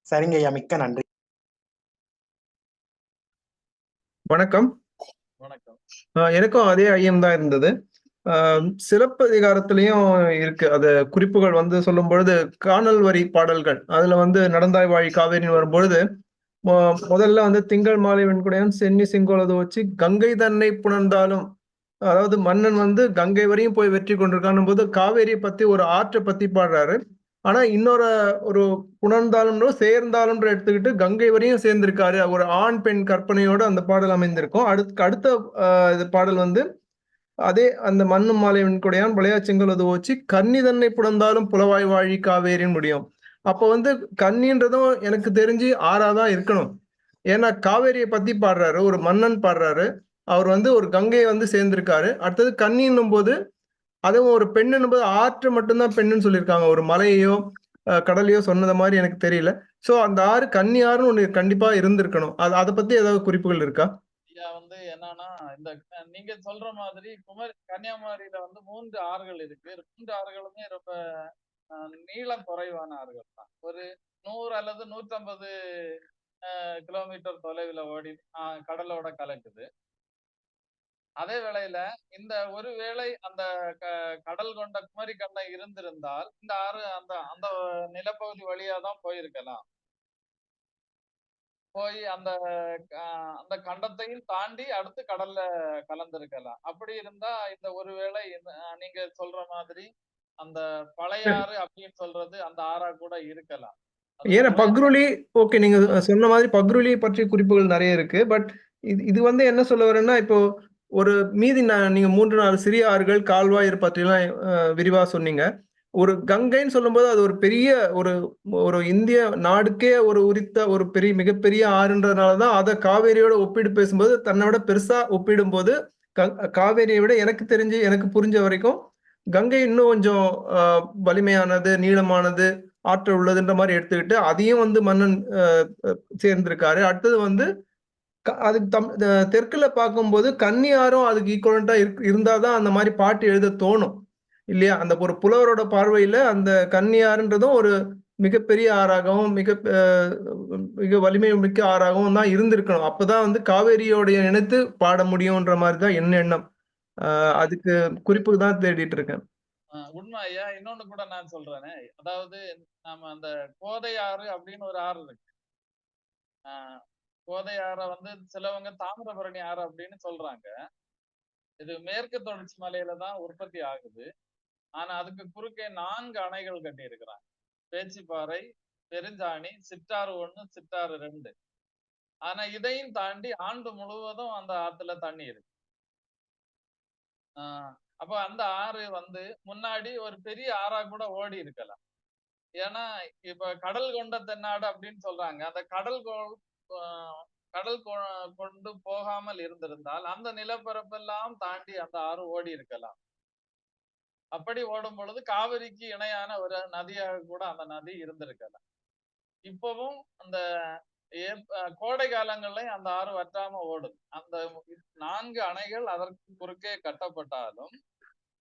சரிங்க ஐயா, மிக்க நன்றி. வணக்கம். வணக்கம். எனக்கும் அதே ஐயம் தான் இருந்தது. சிலப்பதிகாரத்திலையும் இருக்கு அது குறிப்புகள் வந்து சொல்லும் பொழுது, காணல் வரி பாடல்கள் அதுல வந்து நடந்தாய் வாழி காவேரின்னு வரும்பொழுது முதல்ல வந்து திங்கள் மாலை வெண்குடையான் சென்னி செங்கோலது வச்சு கங்கை தன்னை புணர்ந்தாலும், அதாவது மன்னன் வந்து கங்கை வரையும் போய் வெற்றி கொண்டிருக்கான் போது காவேரியை பத்தி ஒரு ஆற்றை பத்தி பாடுறாரு. ஆனா இன்னொரு ஒரு புணர்ந்தாலும் சேர்ந்தாலும் எடுத்துக்கிட்டு கங்கை வரையும் சேர்ந்திருக்காரு. ஒரு ஆண் பெண் கற்பனையோட அந்த பாடல் அமைந்திருக்கும். அடுத்த பாடல் வந்து அதே அந்த மண்ணும் மாலை வெண்குடையான் விளையா செங்கோலது வச்சு கன்னி தன்னை புணர்ந்தாலும் புலவாய் வாழி காவேரின்னு முடியும். அப்போ வந்து கன்னின்றதும் எனக்கு தெரிஞ்சு ஆறாதான் இருக்கணும். ஏன்னா காவேரியை பத்தி பாடுறாரு, ஒரு மன்னன் பாடுறாரு, அவர் வந்து ஒரு கங்கையை வந்து சேர்ந்திருக்காரு. அடுத்தது கன்னின்னும் போது அதுவும் ஒரு பெண்ணுன்னும் போது ஆற்று மட்டும்தான் பெண்ணுன்னு சொல்லியிருக்காங்க, ஒரு மலையையோ கடலையோ சொன்னது மாதிரி எனக்கு தெரியல. சோ அந்த ஆறு கன்னி ஆறுன்னு ஒண்ணு கண்டிப்பா இருந்திருக்கணும். அதை பத்தி ஏதாவது குறிப்புகள் இருக்கா? வந்து என்னன்னா, இந்த நீங்க சொல்ற மாதிரி கன்னியாகுமரியில வந்து 3 ஆறுகள் இருக்கு. 3 ஆறுகளுமே ரொம்ப நீளம் குறைவான ஆறுகள் தான். ஒரு 100 அல்லது 150 கிலோமீட்டர் தொலைவில் ஓடி கடலோட கலக்குது. அதே வேளையில இந்த ஒருவேளை அந்த கடல் கொண்ட குமரி கண்டை இருந்திருந்தால் இந்த ஆறு அந்த அந்த நிலப்பகுதி வழியா தான் போயிருக்கலாம். போய் அந்த அந்த கண்டத்தையும் தாண்டி அடுத்து கடல்ல கலந்திருக்கலாம். அப்படி இருந்தா இந்த ஒருவேளை நீங்க சொல்ற மாதிரி அந்த பழையாறு அப்படின்னு சொல்றது அந்த ஆறா கூட இருக்கலாம். ஏன்னா பக்ருளி ஓகே, நீங்க சொன்ன மாதிரி பக்ருளி பற்றிய குறிப்புகள் நிறைய இருக்கு. பட் இது வந்து என்ன சொல்ல வரேன்னா, இப்போ ஒரு மீதி நீங்க 3-4 சிறிய ஆறுகள் கால்வாய் பற்றிலாம் விரிவா சொன்னீங்க. ஒரு கங்கைன்னு சொல்லும்போது அது ஒரு பெரிய ஒரு இந்திய நாடுக்கே ஒரு உரித்த ஒரு மிகப்பெரிய ஆறுன்றதுனாலதான் அதை காவேரியோட ஒப்பிட்டு பேசும்போது தன்னை விட பெருசா ஒப்பிடும் போது காவேரியை விட எனக்கு புரிஞ்ச வரைக்கும் கங்கை இன்னும் கொஞ்சம் வலிமையானது, நீளமானது, ஆற்றல் உள்ளதுன்ற மாதிரி எடுத்துக்கிட்டு அதையும் வந்து மன்னன் சேர்ந்திருக்காரு. அடுத்தது வந்து அதுக்கு தெற்குல பார்க்கும்போது கன்னியாரும் அதுக்கு ஈக்குவலண்டா இருந்தாதான் அந்த மாதிரி பாட்டு எழுத தோணும் இல்லையா? அந்த ஒரு புலவரோட பார்வையில அந்த கன்னியாருன்றதும் ஒரு மிகப்பெரிய ஆறாகவும் மிக வலிமை மிக்க ஆறாகவும் தான் இருந்திருக்கணும். அப்பதான் வந்து காவேரியோடைய இணைத்து பாட முடியும்ன்ற மாதிரிதான் என்ன எண்ணம். அதுக்கு குறிப்பு தான் தேடிட்டு இருக்கேன். உண்மை ஐயா. இன்னொன்னு கூட நான் சொல்றேனே, அதாவது நாம அந்த கோதையாறு அப்படின்னு ஒரு ஆறு இருக்கு. கோதையாற வந்து சிலவங்க தாமிரபரணி ஆறு அப்படின்னு சொல்றாங்க. இது மேற்கு தொடர்ச்சி மலையில தான் உற்பத்தி ஆகுது. ஆனா அதுக்கு குறுக்கே 4 அணைகள் கட்டி இருக்கிறாங்க. பேச்சிப்பாறை, பெருஞ்சாணி, சிற்றாறு 1, சிற்றாறு 2. ஆனா இதையும் தாண்டி ஆண்டு முழுவதும் அந்த ஆத்துல தண்ணி இருக்கு. அப்ப அந்த ஆறு வந்து முன்னாடி ஒரு பெரிய ஆறா கூட ஓடி இருக்கலாம். ஏன்னா இப்ப கடல் கொண்ட தென்னாடு அப்படின்னு சொல்றாங்க. அந்த கடல் கொண்டு போகாமல் இருந்திருந்தால் அந்த நிலப்பரப்பெல்லாம் தாண்டி அந்த ஆறு ஓடி இருக்கலாம். அப்படி ஓடும் பொழுது காவிரிக்கு இணையான ஒரு நதியாக கூட அந்த நதி இருந்திருக்கலாம். இப்பவும் அந்த கோடை காலங்கள்லயும் அந்த ஆறு வற்றாம ஓடுது. அந்த 4 அணைகள் அதற்கு குறுக்கே கட்டப்பட்டாலும்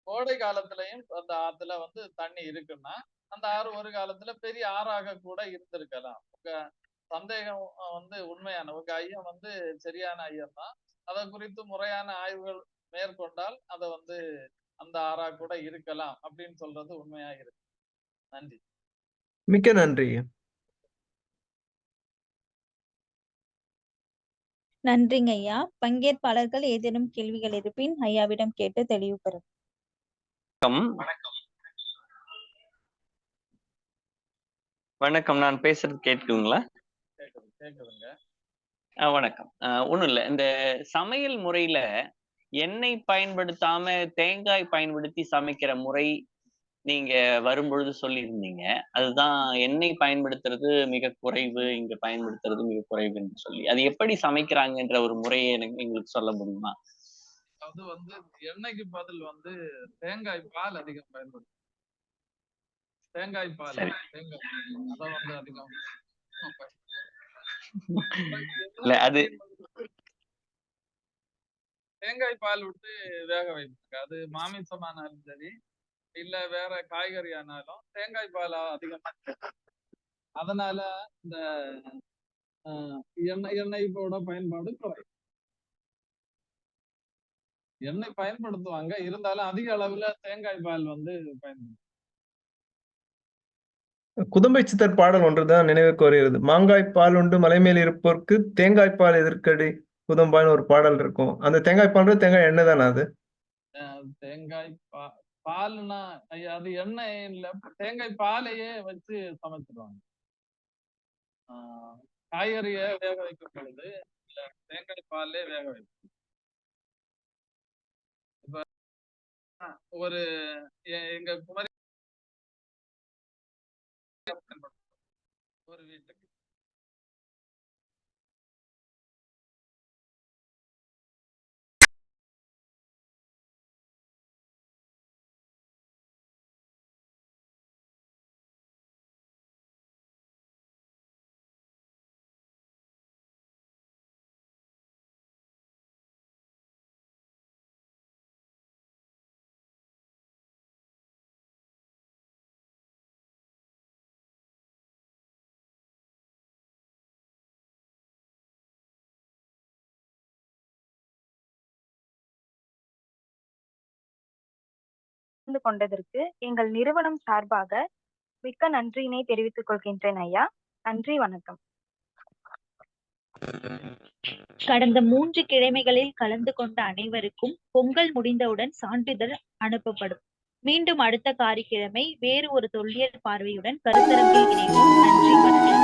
கோடை காலத்திலையும் அந்த ஆத்துல வந்து தண்ணி இருக்குன்னா அந்த ஆறு ஒரு காலத்துல பெரிய ஆறாக கூட இருந்திருக்கலாம். உங்க சந்தேகம் வந்து உண்மையான, உங்க ஐயம் வந்து சரியான ஐயம் தான். அதை குறித்து முறையான ஆய்வுகள் மேற்கொண்டால் அதை வந்து அந்த ஆறா கூட இருக்கலாம் அப்படின்னு சொல்றது உண்மையா இருக்கு. நன்றி. மிக்க நன்றி. நன்றிங்க ஐயா. பங்கேற்பாளர்கள் ஏதேனும் கேள்விகள் இருப்பின் ஐயாவிடம் கேட்டு தெளிவு பெறும். வணக்கம். நான் பேசுறது கேட்குங்களா? கேக்குதுங்க. வணக்கம். ஒண்ணும் இல்ல, இந்த சமையல் முறையில எண்ணெய் பயன்படுத்தாம தேங்காய் பயன்படுத்தி சமைக்கிற முறை நீங்க வரும்பொழுது சொல்லியிருந்தீங்க. அதுதான் எண்ணெய் பயன்படுத்துறது மிக குறைவு, இங்க பயன்படுத்துறது மிக குறைவு என்று சொல்லி. அது எப்படி சமைக்கிறாங்கன்ற ஒரு முறையை எங்களுக்கு சொல்ல முடியுமா? அது வந்து எண்ணெய்க்கு பதில் வந்து தேங்காய் பால் அதிகம் பயன்படுத்தும். தேங்காய் பால், அத வந்து அதிகம் இல்ல, அது தேங்காய் பால் விட்டு வேக வைப்பாங்க. அது மாமிசமானாலும் சரி இல்ல வேற காய்கறி ஆனாலும் தேங்காய் பால் அதிகமா. அதனால இந்த எண்ணெயோட பயன்பாடு குறையும். எண்ணெய் பயன்படுத்துவாங்க, இருந்தாலும் அதிக அளவுல தேங்காய் பால் வந்து பயன்படுத்தும். குதம்பை சித்தர் பாடல் ஒன்றுதான் நினைவுக்கு வருகிறது. மாங்காய் பால் உண்டு மலைமேல் இருப்போருக்கு தேங்காய் பால் எதிர்க்கடி குதம்பான்னு ஒரு பாடல் இருக்கும். அந்த தேங்காய் பால் தேங்காய் எண்ணெய் தானே அது? தேங்காய் பால்னா அது எண்ணெய் இல்ல, தேங்காய் பாலையே வச்சு சமைச்சிருவாங்க. காய்கறிய வேக வைக்கும் பொழுது இல்ல தேங்காய் பாலே வேக வைக்கும். இப்ப ஒரு எங்க குமரி ஒரு வீட்டுக்கு கொண்டதற்கு எங்கள் நிறுவனம் சார்பாக மிக்க நன்றியினை தெரிவித்துக் கொள்கின்றேன் ஐயா. நன்றி, வணக்கம். கடந்த 3 கிழமைகளில் கலந்து கொண்ட அனைவருக்கும் பொங்கல் முடிந்தவுடன் சான்றிதழ் அனுப்பப்படும். மீண்டும் அடுத்த காரிக்கிழமை வேறு ஒரு தொல்லியல் பார்வையுடன் கருத்தரங்கில் இணைவோம். நன்றி, வணக்கம்.